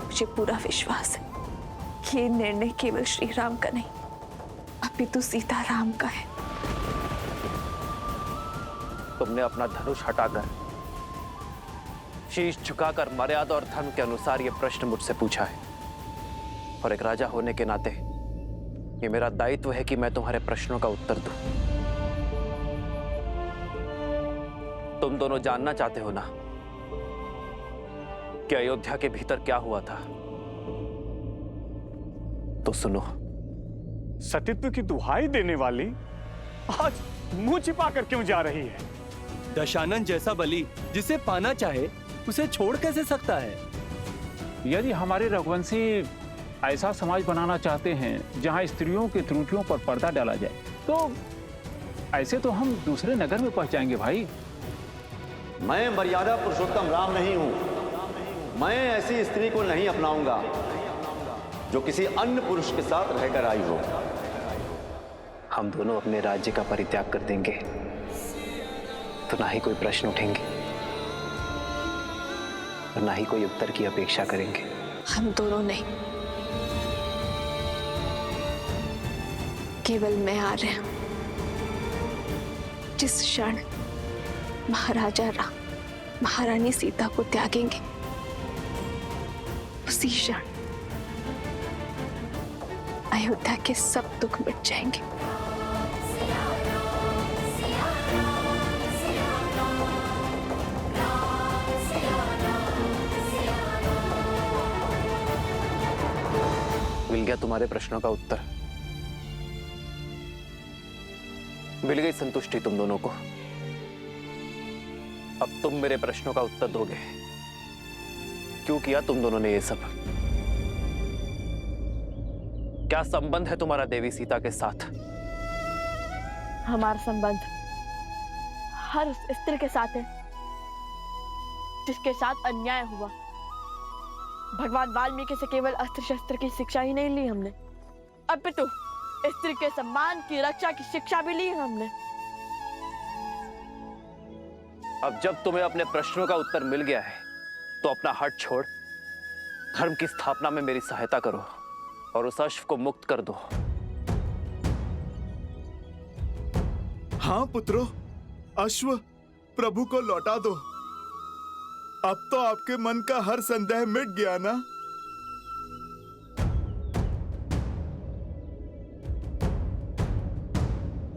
मुझे पूरा विश्वास है कि ये निर्णय केवल श्री राम का नहीं, अपितु सीताराम का है। तुमने अपना धनुष हटाकर, शीश झुकाकर मर्यादा और धर्म के अनुसार यह प्रश्न मुझसे पूछा है, और एक राजा होने के नाते ये मेरा दायित्व है कि मैं तुम्हारे प्रश्नों का उत्तर दूं। तुम दोनों जानना चाहते हो ना कि अयोध्या के भीतर क्या हुआ था, तो सुनो। सतीत्व की दुहाई देने वाली आज मुंह छिपाकर क्यों जा रही है? दशानन जैसा बलि जिसे पाना चाहे उसे छोड़ कैसे सकता है? यदि हमारे रघुवंशी ऐसा समाज बनाना चाहते हैं जहां स्त्रियों की त्रुटियों पर पर्दा डाला जाए, तो ऐसे तो हम दूसरे नगर में पहुंच जाएंगे भाई। मैं मर्यादा पुरुषोत्तम राम नहीं हूं। मैं ऐसी स्त्री को नहीं अपनाऊंगा जो किसी अन्य पुरुष के साथ रहकर आई हो। हम दोनों अपने राज्य का परित्याग कर देंगे तो ना ही कोई प्रश्न उठेंगे और ना ही कोई उत्तर की अपेक्षा करेंगे। हम दोनों नहीं, केवल मैं आ रहे हूं। जिस क्षण महाराजा राम महारानी सीता को त्यागेंगे, उसी क्षण अयोध्या के सब दुख मिट जाएंगे। मिल गया तुम्हारे प्रश्नों का उत्तर। मिल गई संतुष्टि तुम दोनों को। अब तुम मेरे प्रश्नों का उत्तर दोगे। क्यों किया तुम दोनों ने ये सब? क्या संबंध है तुम्हारा देवी सीता के साथ? हमारा संबंध हर उस स्त्री के साथ है जिसके साथ अन्याय हुआ। भगवान वाल्मीकि से केवल अस्त्र शस्त्र की शिक्षा ही नहीं ली हमने, अपितु स्त्री के सम्मान की रक्षा की शिक्षा भी ली हमने। अब जब तुम्हें अपने प्रश्नों का उत्तर मिल गया है, तो अपना हट छोड़ धर्म की स्थापना में मेरी सहायता करो और उस अश्व को मुक्त कर दो। हाँ पुत्रों, अश्व प्रभु को लौटा दो। अब तो आपके मन का हर संदेह मिट गया ना?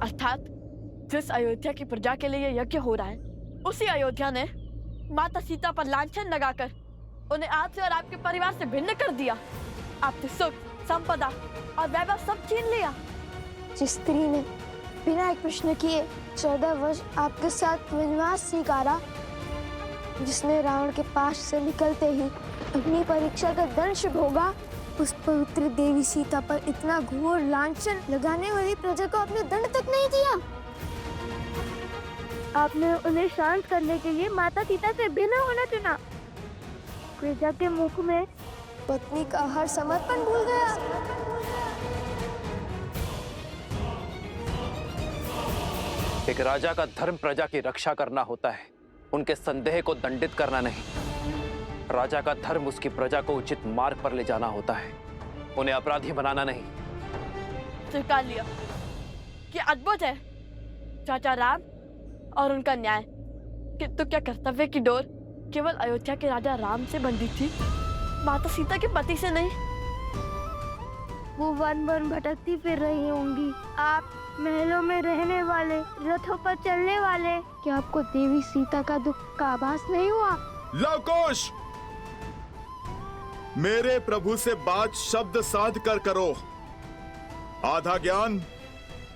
अर्थात जिस अयोध्या की प्रजा के लिए यज्ञ हो रहा है, उसी अयोध्या ने माता सीता पर लांछन लगाकर उन्हें आपसे और आपके परिवार से भिन्न कर दिया। आपसे सुख, संपदा और वैभव सब छीन लिया। जिस स्त्री ने बिना एक प्रश्न किए 14 वर्ष आपके साथ वनवास स्वीकारा, जिसने रावण के पास से निकलते ही अपनी परीक्षा का दंश भोगा, उस पवित्र देवी सीता पर इतना घोर लांछन लगाने वाली प्रजा को आपने दंड तक नहीं दिया। आपने उन्हें शांत करने के लिए माता सीता से भिन्न होना चुना। प्रजा के मुख में पत्नी का हर समर्पण भूल गया। एक राजा का धर्म प्रजा की रक्षा करना होता है, उनके संदेह को दंडित करना नहीं। राजा का धर्म उसकी प्रजा को उचित मार्ग पर ले जाना होता है, उन्हें अपराधी बनाना नहीं। स्वीकार लिया कि अद्भुत है चाचा राम और उनका न्याय, किंतु क्या कर्तव्य की डोर केवल अयोध्या के राजा राम से बंधी थी, माता सीता के पति से नहीं? वो वन वन भटकती फिर रही होंगी, आप महलों में रहने वाले, रथों पर चलने वाले। क्या आपको देवी सीता का दुख का आभास नहीं हुआ? लवकुश, मेरे प्रभु से बात शब्द साध कर करो। आधा ज्ञान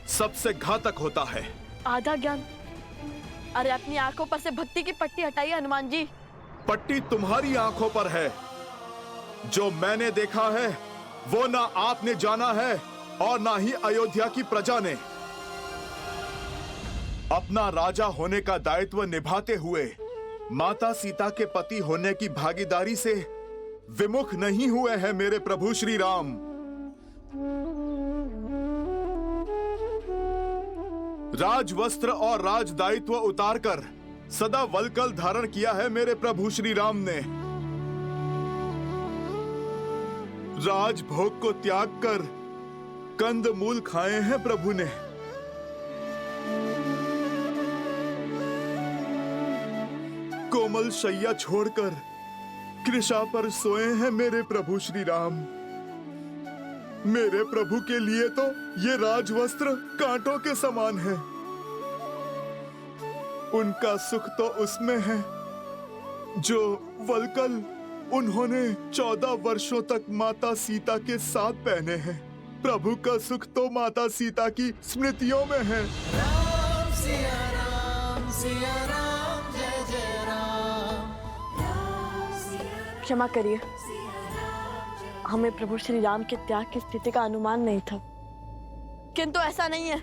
सबसे घातक होता है। आधा ज्ञान? अरे अपनी आंखों पर से भक्ति की पट्टी हटाइए हनुमान जी। पट्टी तुम्हारी आंखों पर है। जो मैंने देखा है वो ना आपने जाना है और ना ही अयोध्या की प्रजा ने। अपना राजा होने का दायित्व निभाते हुए माता सीता के पति होने की भागीदारी से विमुख नहीं हुए हैं मेरे प्रभु श्री राम। राजवस्त्र और राजदायित्व उतारकर सदा वल्कल धारण किया है मेरे प्रभु श्री राम ने। राजभोग को त्याग कर कंद मूल खाए हैं प्रभु ने। कोमल शैया छोड़कर कृषा पर सोए हैं मेरे प्रभु श्री राम। मेरे प्रभु के लिए तो ये राजवस्त्र कांटों के समान है। उनका सुख तो उसमें है जो वल्कल उन्होंने 14 वर्षों तक माता सीता के साथ पहने हैं। प्रभु का सुख तो माता सीता की स्मृतियों में है। राम सिया राम जय जय राम। क्षमा करिए, हमें प्रभु श्री राम के त्याग की स्थिति का अनुमान नहीं था। किंतु ऐसा नहीं है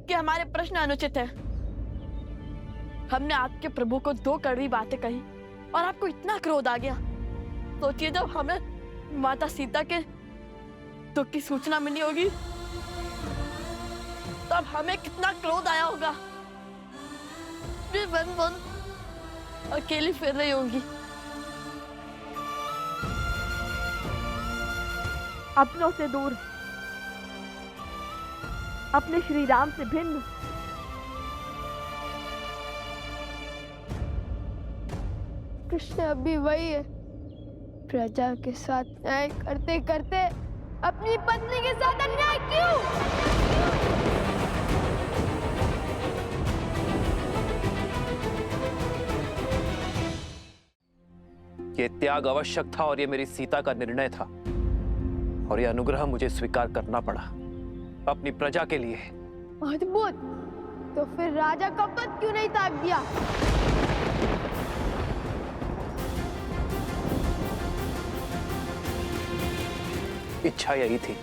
कि हमारे प्रश्न अनुचित है। हमने आपके प्रभु को 2 कड़वी बातें कही और आपको इतना क्रोध आ गया। सोचिए जब हमें माता सीता के दुख की सूचना मिली होगी तब हमें कितना क्रोध आया होगा। वे वन वन अकेली फिर रही होंगी, अपनों से दूर, अपने श्री राम से भिन्न। कृष्ण अभी वही है, प्रजा के साथ न्याय करते करते अपनी पत्नी के साथ अन्याय क्यों? ये त्याग आवश्यक था और ये मेरी सीता का निर्णय था और ये अनुग्रह मुझे स्वीकार करना पड़ा अपनी प्रजा के लिए। अद्भुत। तो फिर राजा का पद क्यों नहीं त्याग दिया? इच्छा यही थी,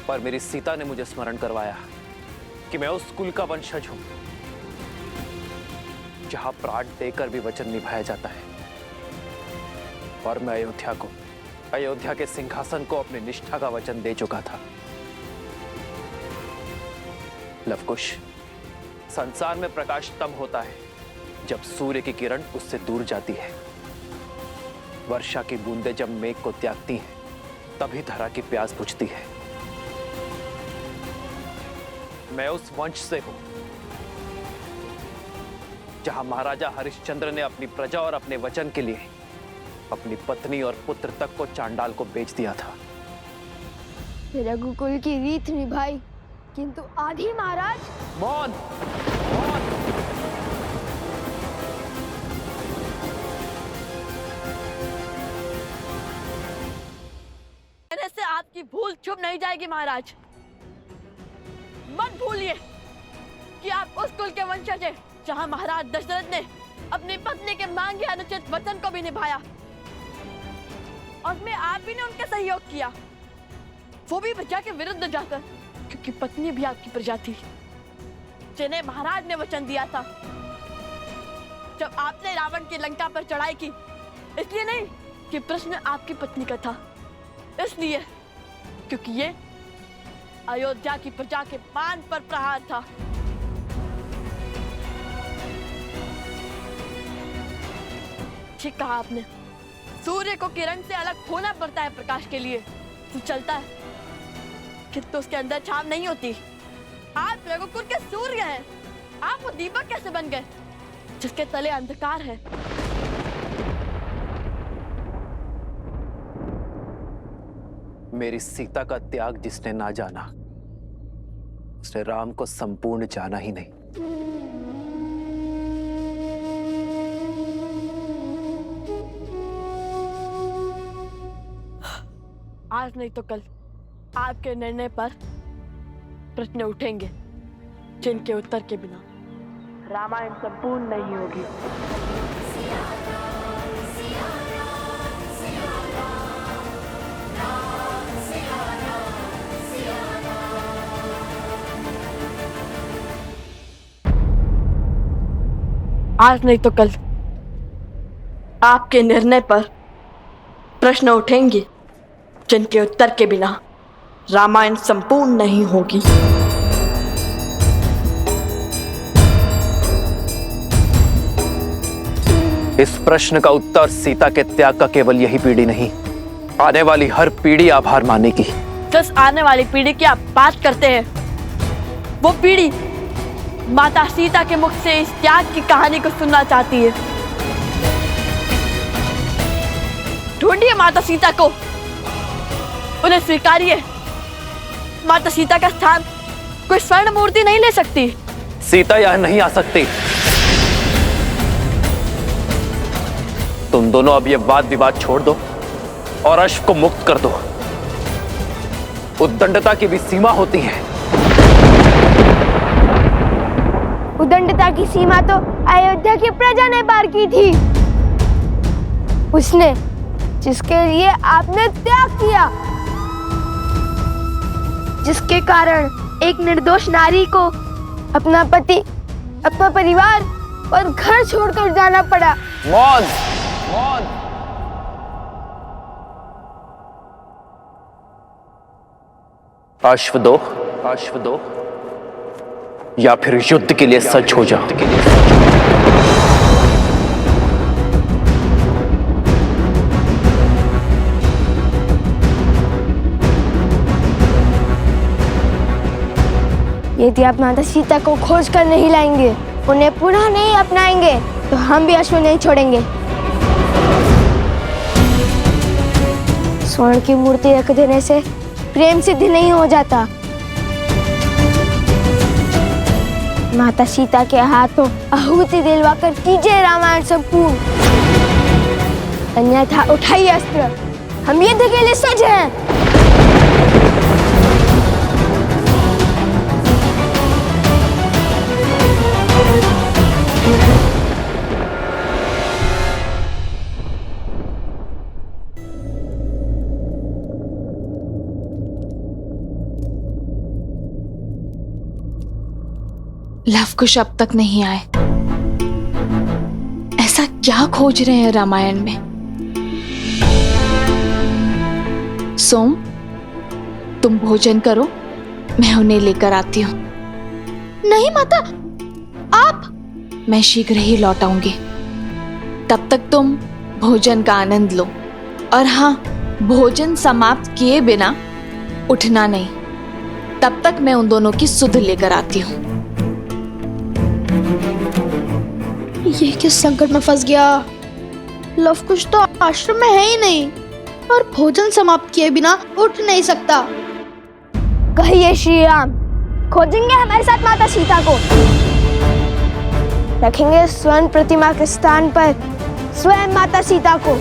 पर मेरी सीता ने मुझे स्मरण करवाया कि मैं उस कुल का वंशज हूं जहां प्राण देकर भी वचन निभाया जाता है। और मैं अयोध्या के सिंहासन को अपनी निष्ठा का वचन दे चुका था। लवकुश, संसार में प्रकाश तब होता है जब सूर्य की किरण उससे दूर जाती है। वर्षा की बूंदें जब मेघ को त्यागती हैं, तभी धरा की प्यास बुझती है। मैं उस वंश से हूं जहां महाराजा हरिश्चंद्र ने अपनी प्रजा और अपने वचन के लिए अपनी पत्नी और पुत्र तक को चांडाल को बेच दिया था। रघुकुल की रीत निभाई, किंतु आधी महाराज। मौन। से आपकी भूल छुप नहीं जाएगी महाराज। मत भूलिए कि आप उस कुल के वंशज हैं जहां महाराज दशरथ ने अपनी पत्नी के मांगे अनुचित वचन को भी निभाया और में आप भी ने उनका सहयोग किया, वो भी प्रजा के विरुद्ध जाकर, क्योंकि पत्नी भी आपकी प्रजा थी जिन्हें महाराज ने वचन दिया था। जब आपने रावण की लंका पर चढ़ाई की, इसलिए नहीं कि प्रश्न आपकी पत्नी का था, इसलिए क्योंकि ये अयोध्या की प्रजा के मान पर प्रहार था। ठीक कहा आपने, सूर्य को किरण से अलग होना पड़ता है प्रकाश के लिए, तो चलता है किंतु उसके अंदर छाव नहीं होती। आप रघुकुल के सूर्य हैं, आप वो दीपक कैसे बन गए जिसके तले अंधकार है? मेरी सीता का त्याग जिसने ना जाना, उसने राम को संपूर्ण जाना ही नहीं। आज नहीं तो कल आपके निर्णय पर प्रश्न उठेंगे जिनके उत्तर के बिना रामायण संपूर्ण नहीं होगी। आज नहीं तो कल आपके निर्णय पर प्रश्न उठेंगे जिनके उत्तर के बिना रामायण संपूर्ण नहीं होगी। इस प्रश्न का उत्तर सीता के त्याग का केवल यही पीढ़ी नहीं, आने वाली हर पीढ़ी आभार मानेगी। जिस आने वाली पीढ़ी की आप बात करते हैं, वो पीढ़ी माता सीता के मुख से इस त्याग की कहानी को सुनना चाहती है। ढूंढिए माता सीता को, उन्हें स्वीकारिए। माता सीता का स्थान कोई स्वर्ण मूर्ति नहीं ले सकती। सीता यहां नहीं आ सकती। तुम दोनों अब ये वाद विवाद छोड़ दो और अश्व को मुक्त कर दो। उद्दंडता की भी सीमा होती है। उद्दंडता की सीमा तो अयोध्या की प्रजा ने पार की थी। उसने जिसके लिए आपने त्याग किया, जिसके कारण एक निर्दोष नारी को अपना पति, अपना परिवार और घर छोड़कर जाना पड़ा। मौन, मौन। अश्व दो, अश्व दो, या फिर युद्ध के लिए सज्ज हो जाओ। यदि आप माता सीता को खोज कर नहीं लाएंगे, उन्हें पुनः नहीं अपनाएंगे, तो हम भी अश्व नहीं छोड़ेंगे। स्वर्ण की मूर्ति रख देने से प्रेम सिद्ध नहीं हो जाता। माता सीता के हाथों आहुति दिलवाकर कीजिए रामायण संपूर्ण, अन्यथा उठाइए अस्त्र। हम युद्ध के लिए सज्ज हैं। लव कुश अब तक नहीं आए। ऐसा क्या खोज रहे हैं रामायण में? सोम, तुम भोजन करो, मैं उन्हें लेकर आती हूँ। नहीं माता, आप। मैं शीघ्र ही लौट आऊंगी। तब तक तुम भोजन का आनंद लो। और हाँ, भोजन समाप्त किए बिना उठना नहीं। तब तक मैं उन दोनों की सुध लेकर आती हूँ। ये किस संकट में फंस गया? लव कुश तो आश्रम में है ही नहीं और भोजन समाप्त किए बिना उठ नहीं सकता। कहिए श्री राम, खोजेंगे हमारे साथ माता सीता को, रखेंगे स्वर्ण प्रतिमा के स्थान पर स्वयं माता सीता को।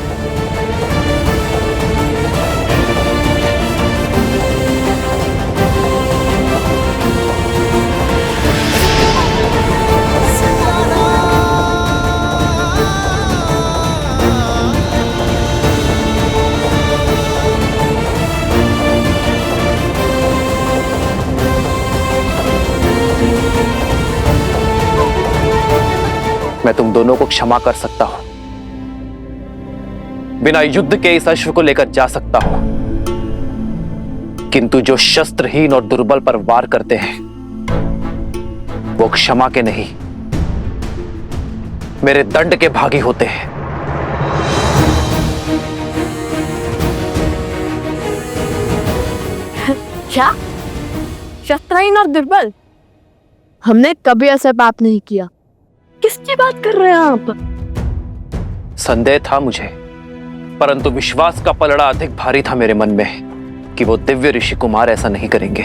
मैं तुम दोनों को क्षमा कर सकता हूं, बिना युद्ध के इस अश्व को लेकर जा सकता हूं, किंतु जो शस्त्रहीन और दुर्बल पर वार करते हैं वो क्षमा के नहीं, मेरे दंड के भागी होते हैं। क्या? शस्त्रहीन और दुर्बल? हमने कभी ऐसा पाप नहीं किया। किसकी बात कर रहे हैं आप? संदेह था मुझे, परंतु विश्वास का पलड़ा अधिक भारी था मेरे मन में कि वो दिव्य ऋषि कुमार ऐसा नहीं करेंगे।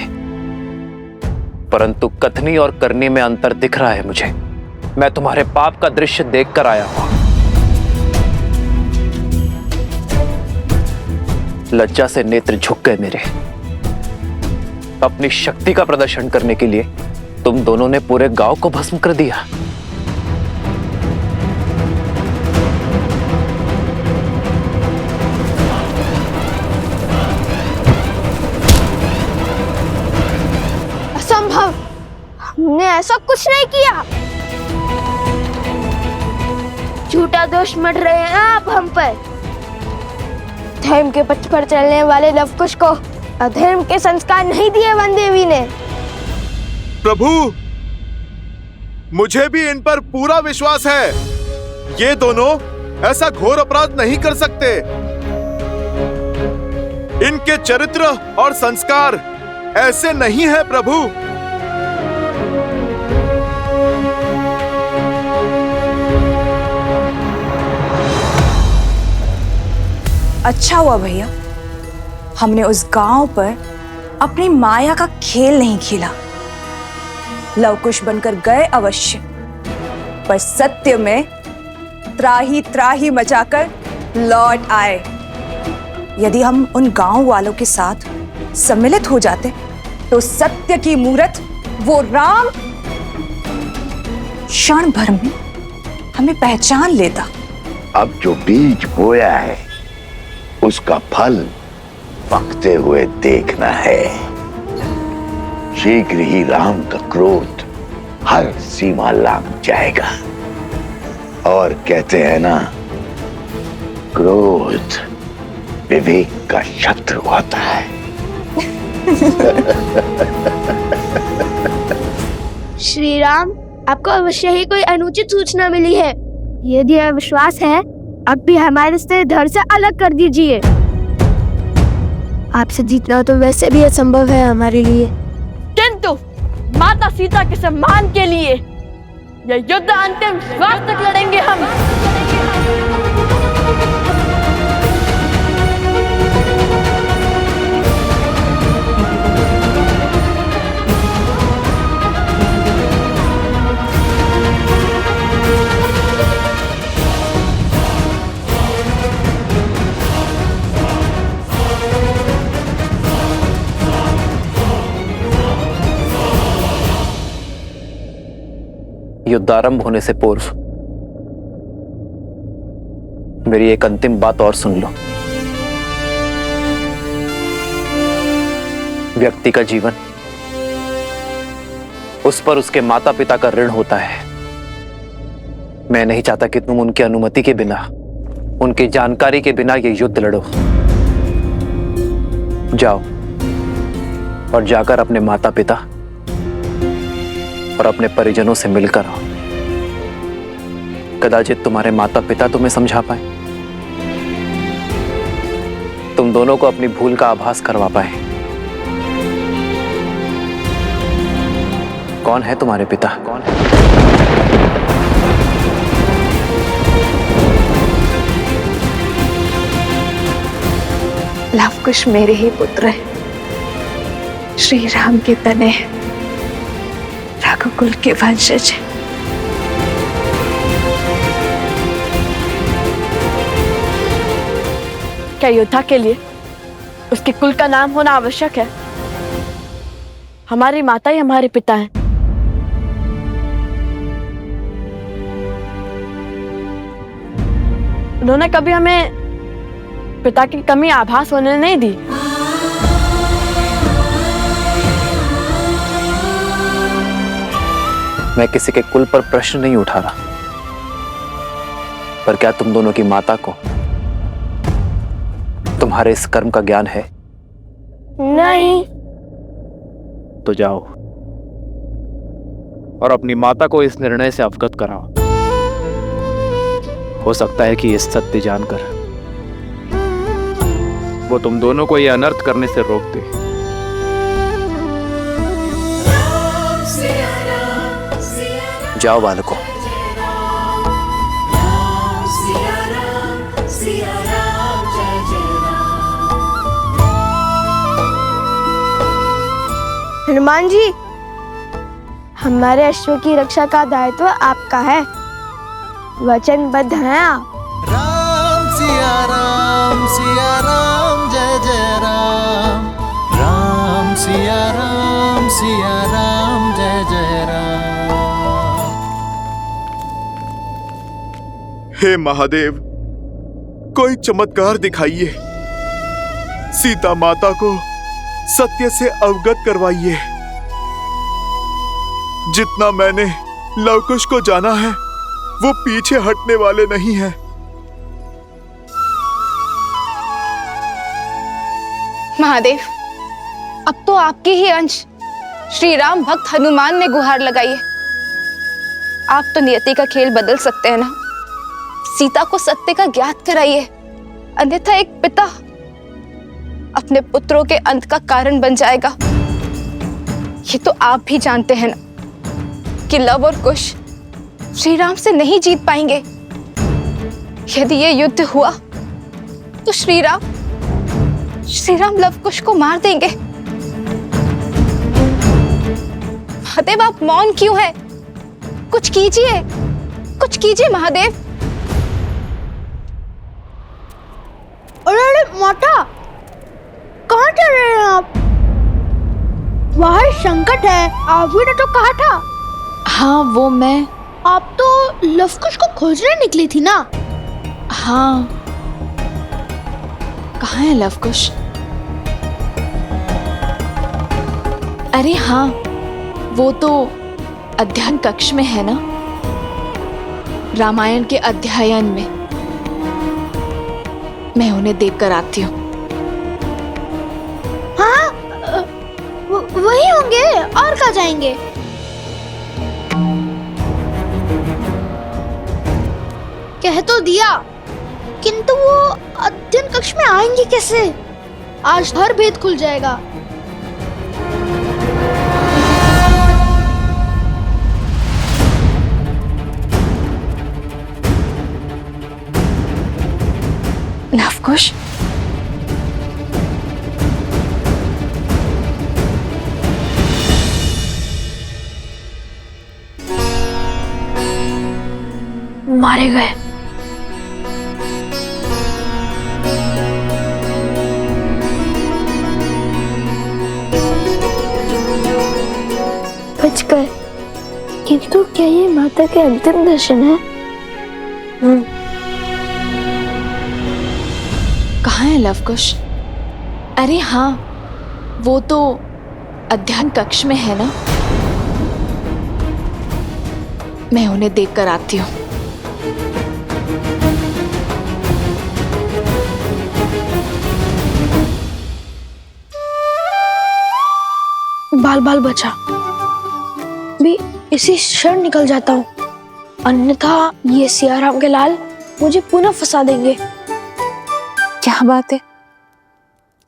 परंतु कथनी और करनी में अंतर दिख रहा है मुझे। मैं तुम्हारे पाप का दृश्य देखकर आया हूं। लज्जा से नेत्र झुक गए मेरे। अपनी शक्ति का प्रदर्शन करने के लिए तुम दोनों ने पूरे गांव को भस्म कर दिया। असंभव, हमने ऐसा कुछ नहीं किया। झूठा दोष मढ़ रहे हैं आप हम पर। धर्म के पथ पर चलने वाले लवकुश को अधर्म के संस्कार नहीं दिए वन देवी ने। प्रभु, मुझे भी इन पर पूरा विश्वास है। ये दोनों ऐसा घोर अपराध नहीं कर सकते। इनके चरित्र और संस्कार ऐसे नहीं है प्रभु। अच्छा हुआ भैया, हमने उस गांव पर अपनी माया का खेल नहीं खेला। लवकुश बनकर गए अवश्य, पर सत्य में त्राही त्राही मचाकर लौट आए। यदि हम उन गांव वालों के साथ सम्मिलित हो जाते तो सत्य की मूरत वो राम क्षण भर में हमें पहचान लेता। अब जो बीज बोया है उसका फल पकते हुए देखना है। शीघ्र ही राम का क्रोध हर सीमा लांघ जाएगा। और कहते हैं ना, क्रोध विवेक का शत्रु होता है। श्री राम, आपको अवश्य ही कोई अनुचित सूचना मिली है। यदि यह विश्वास है, अब भी हमारे से धड़ से अलग कर दीजिए। आपसे जीतना तो वैसे भी असंभव है हमारे लिए, किंतु माता सीता के सम्मान के लिए यह युद्ध अंतिम श्वास तक लड़ेंगे हम। युद्धारंभ होने से पूर्व मेरी एक अंतिम बात और सुन लो। व्यक्ति का जीवन उस पर उसके माता पिता का ऋण होता है। मैं नहीं चाहता कि तुम उनकी अनुमति के बिना, उनकी जानकारी के बिना ये युद्ध लड़ो। जाओ और जाकर अपने माता पिता और अपने परिजनों से मिलकर आओ। कदाचित तुम्हारे माता पिता तुम्हें समझा पाए, तुम दोनों को अपनी भूल का आभास करवा पाए। कौन है तुम्हारे पिता? कौन है? लवकुश मेरे ही पुत्र है, श्री राम के तने हैं, रघुकुल के वंशज हैं। क्या योद्धा के लिए उसके कुल का नाम होना आवश्यक है? हमारी माता ही हमारे पिता हैं। उन्होंने कभी हमें पिता की कमी आभास होने नहीं दी। मैं किसी के कुल पर प्रश्न नहीं उठा रहा, पर क्या तुम दोनों की माता को तुम्हारे इस कर्म का ज्ञान है? नहीं। तो जाओ और अपनी माता को इस निर्णय से अवगत कराओ। हो सकता है कि इस सत्य जानकर वो तुम दोनों को यह अनर्थ करने से रोक दे। जाओ बालकों। हनुमान जी, हमारे अश्व की रक्षा का दायित्व आपका है। वचनबद्ध हैं आप। राम सिया राम जय जय राम। राम सिया राम जय जय राम। हे महादेव, कोई चमत्कार दिखाइए। सीता माता को सत्य से अवगत करवाइए। जितना मैंने लवकुश को जाना है वो पीछे हटने वाले नहीं हैं। महादेव, अब तो आपके ही अंश श्री राम भक्त हनुमान ने गुहार लगाई है। आप तो नियति का खेल बदल सकते हैं ना। सीता को सत्य का ज्ञात कराइए, अन्यथा एक पिता अपने पुत्रों के अंत का कारण बन जाएगा। ये तो आप भी जानते हैं ना कि लव और कुश श्री राम से नहीं जीत पाएंगे। यदि ये युद्ध हुआ तो श्री राम लव कुश को मार देंगे। महादेव, आप मौन क्यों हैं? कुछ कीजिए महादेव। अरे माता, कहाँ चल रहे हैं आप? बाहर संकट है, आप भी ने तो कहा था। हाँ, वो मैं। आप तो लवकुश को खोजने निकली थी ना? हाँ। कहाँ है लवकुश? अरे हाँ, वो तो अध्ययन कक्ष में है ना, रामायण के अध्ययन में। मैं उन्हें देखकर आती हूँ। हाँ, वही होंगे, और कहाँ जाएंगे? कह तो दिया, किंतु वो अध्ययन कक्ष में आएंगे कैसे? आज हर भेद खुल जाएगा। लवकुश, मारे गए। बचकर, किंतु क्या ये माता के अंतिम दर्शन है? कहाँ है लवकुश? अरे हाँ, वो तो अध्ययन कक्ष में है ना। मैं उन्हें देखकर आती हूँ। बाल बाल बचा भी इसी क्षण निकल जाता हूँ, अन्यथा ये सियाराम के लाल मुझे पुनः फंसा देंगे। क्या बात है,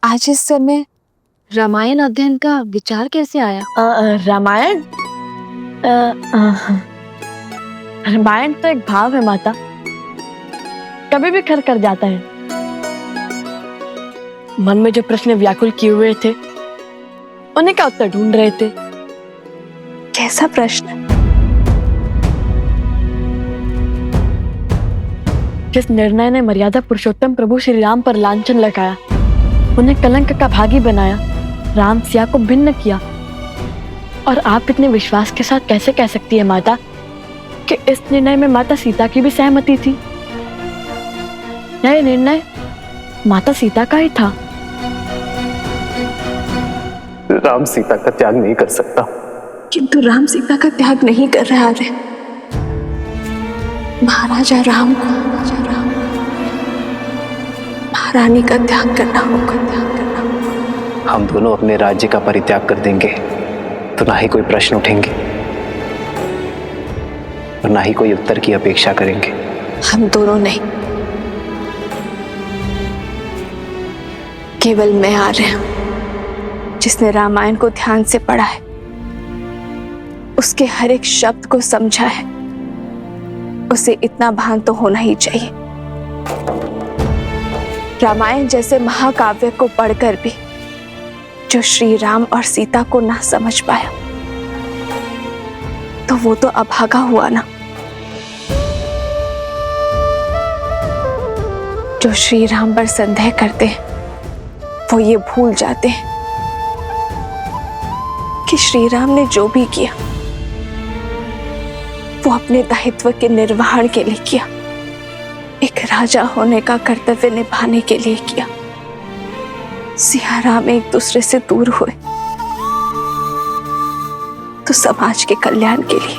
आज इस समय रामायण अध्ययन का विचार कैसे आया? रामायण रामायण तो एक भाव है माता, कभी भी खर कर जाता है। मन में जो प्रश्न व्याकुल किए हुए थे, उन्हें का उत्तर ढूंढ रहे थे। कैसा प्रश्न? जिस निर्णय ने मर्यादा पुरुषोत्तम प्रभु श्री राम पर लांछन लगाया, उन्हें कलंक का भागी बनाया, राम सिया को भिन्न किया, और आप इतने विश्वास के साथ कैसे कह सकती है माता कि इस निर्णय में माता सीता की भी सहमति थी? यह निर्णय माता सीता का ही था। राम सीता का त्याग नहीं कर सकता। किंतु राम सीता का त्याग नहीं कर रहा है। महाराजा राम को महारानी का त्याग करना होगा। हम दोनों अपने राज्य का परित्याग कर देंगे तो ना ही कोई प्रश्न उठेंगे और ना ही कोई उत्तर की अपेक्षा करेंगे। हम दोनों नहीं, केवल मैं आ रहा हूं, जिसने रामायण को ध्यान से पढ़ा है, उसके हर एक शब्द को समझा है, उसे इतना भान तो होना ही चाहिए। रामायण जैसे महाकाव्य को पढ़कर भी जो श्री राम और सीता को ना समझ पाया, तो वो तो अभागा हुआ ना। जो श्री राम पर संदेह करते हैं, वो ये भूल जाते हैं कि श्री राम ने जो भी किया, वो अपने दायित्व के निर्वहन के लिए किया, एक राजा होने का कर्तव्य निभाने के लिए किया। सिया राम एक दूसरे से दूर हुए तो समाज के कल्याण के लिए,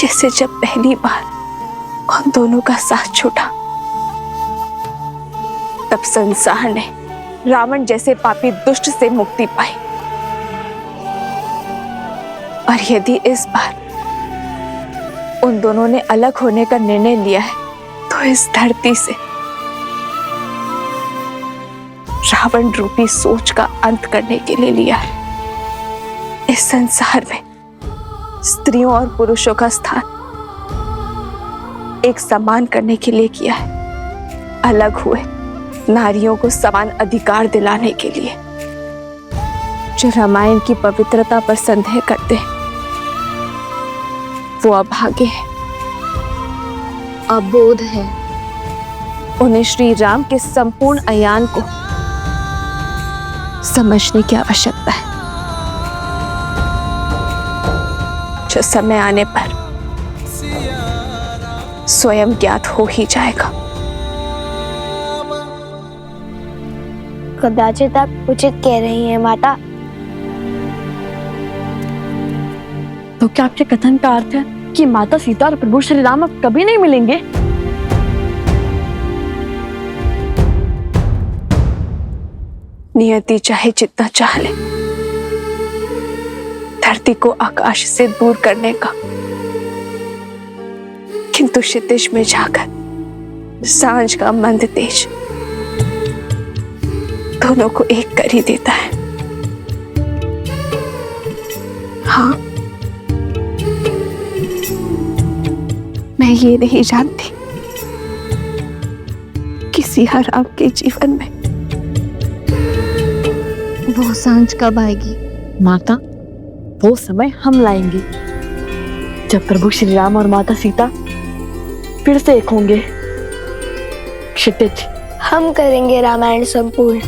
जैसे जब पहली बार उन दोनों का साथ छूटा, तब संसार ने रावण जैसे पापी दुष्ट से मुक्ति पाई। और यदि इस बार उन दोनों ने अलग होने का निर्णय लिया है, तो इस धरती से रावण रूपी सोच का अंत करने के लिए लिया है। इस संसार में स्त्रियों और पुरुषों का स्थान एक समान करने के लिए किया है। अलग हुए नारियों को समान अधिकार दिलाने के लिए। जो रामायण की पवित्रता पर संदेह करते हैं, वो अभागे हैं, अबोध है। उन्हें श्री राम के संपूर्ण अयान को समझने की आवश्यकता है, जो समय आने पर स्वयं ज्ञात हो ही जाएगा। कदाचित आप उचित कह रही हैं माता। तो क्या आपके कथन का अर्थ है कि माता सीता और प्रभु श्री राम अब कभी नहीं मिलेंगे? नियति चाहे जितना चाह ले, धरती को आकाश से दूर करने का, किंतु क्षितिज में जाकर सांझ का मंद तेज दोनों को एक कर ही देता है। हाँ, मैं ये नहीं जानती कि सिया राम के जीवन में वो सांझ कब आएगी? माता, वो समय हम लाएंगे जब प्रभु श्री राम और माता सीता फिर से एक होंगे। क्षितिज, हम करेंगे रामायण संपूर्ण।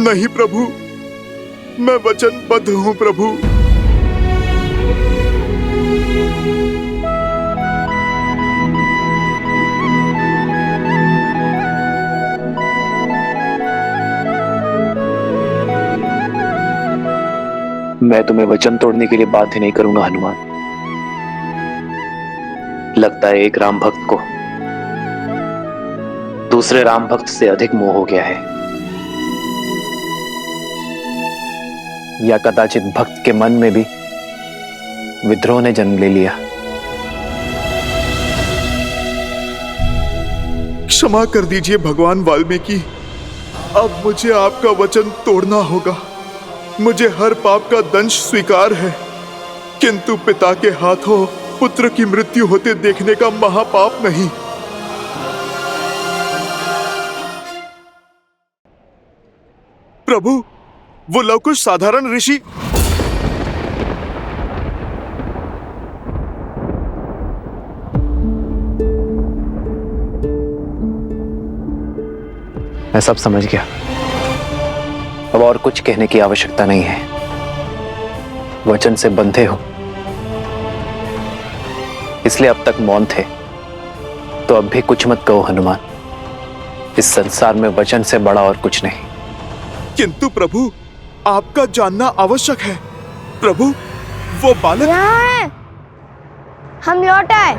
नहीं प्रभु, मैं वचनबद्ध हूं प्रभु। मैं तुम्हें वचन तोड़ने के लिए बाध्य नहीं करूंगा हनुमान। लगता है एक राम भक्त को दूसरे राम भक्त से अधिक मोह हो गया है, या कदाचित भक्त के मन में भी विद्रोह ने जन्म ले लिया। क्षमा कर दीजिए भगवान वाल्मीकि, अब मुझे आपका वचन तोड़ना होगा। मुझे हर पाप का दंश स्वीकार है, किंतु पिता के हाथों पुत्र की मृत्यु होते देखने का महापाप नहीं। प्रभु, वो लवकुश साधारण ऋषि मैं सब समझ गया। अब और कुछ कहने की आवश्यकता नहीं है। वचन से बंधे हो, इसलिए अब तक मौन थे, तो अब भी कुछ मत कहो हनुमान। इस संसार में वचन से बड़ा और कुछ नहीं। किंतु प्रभु, आपका जानना आवश्यक है। प्रभु, वो बालक यहाँ है। हम लौट आए।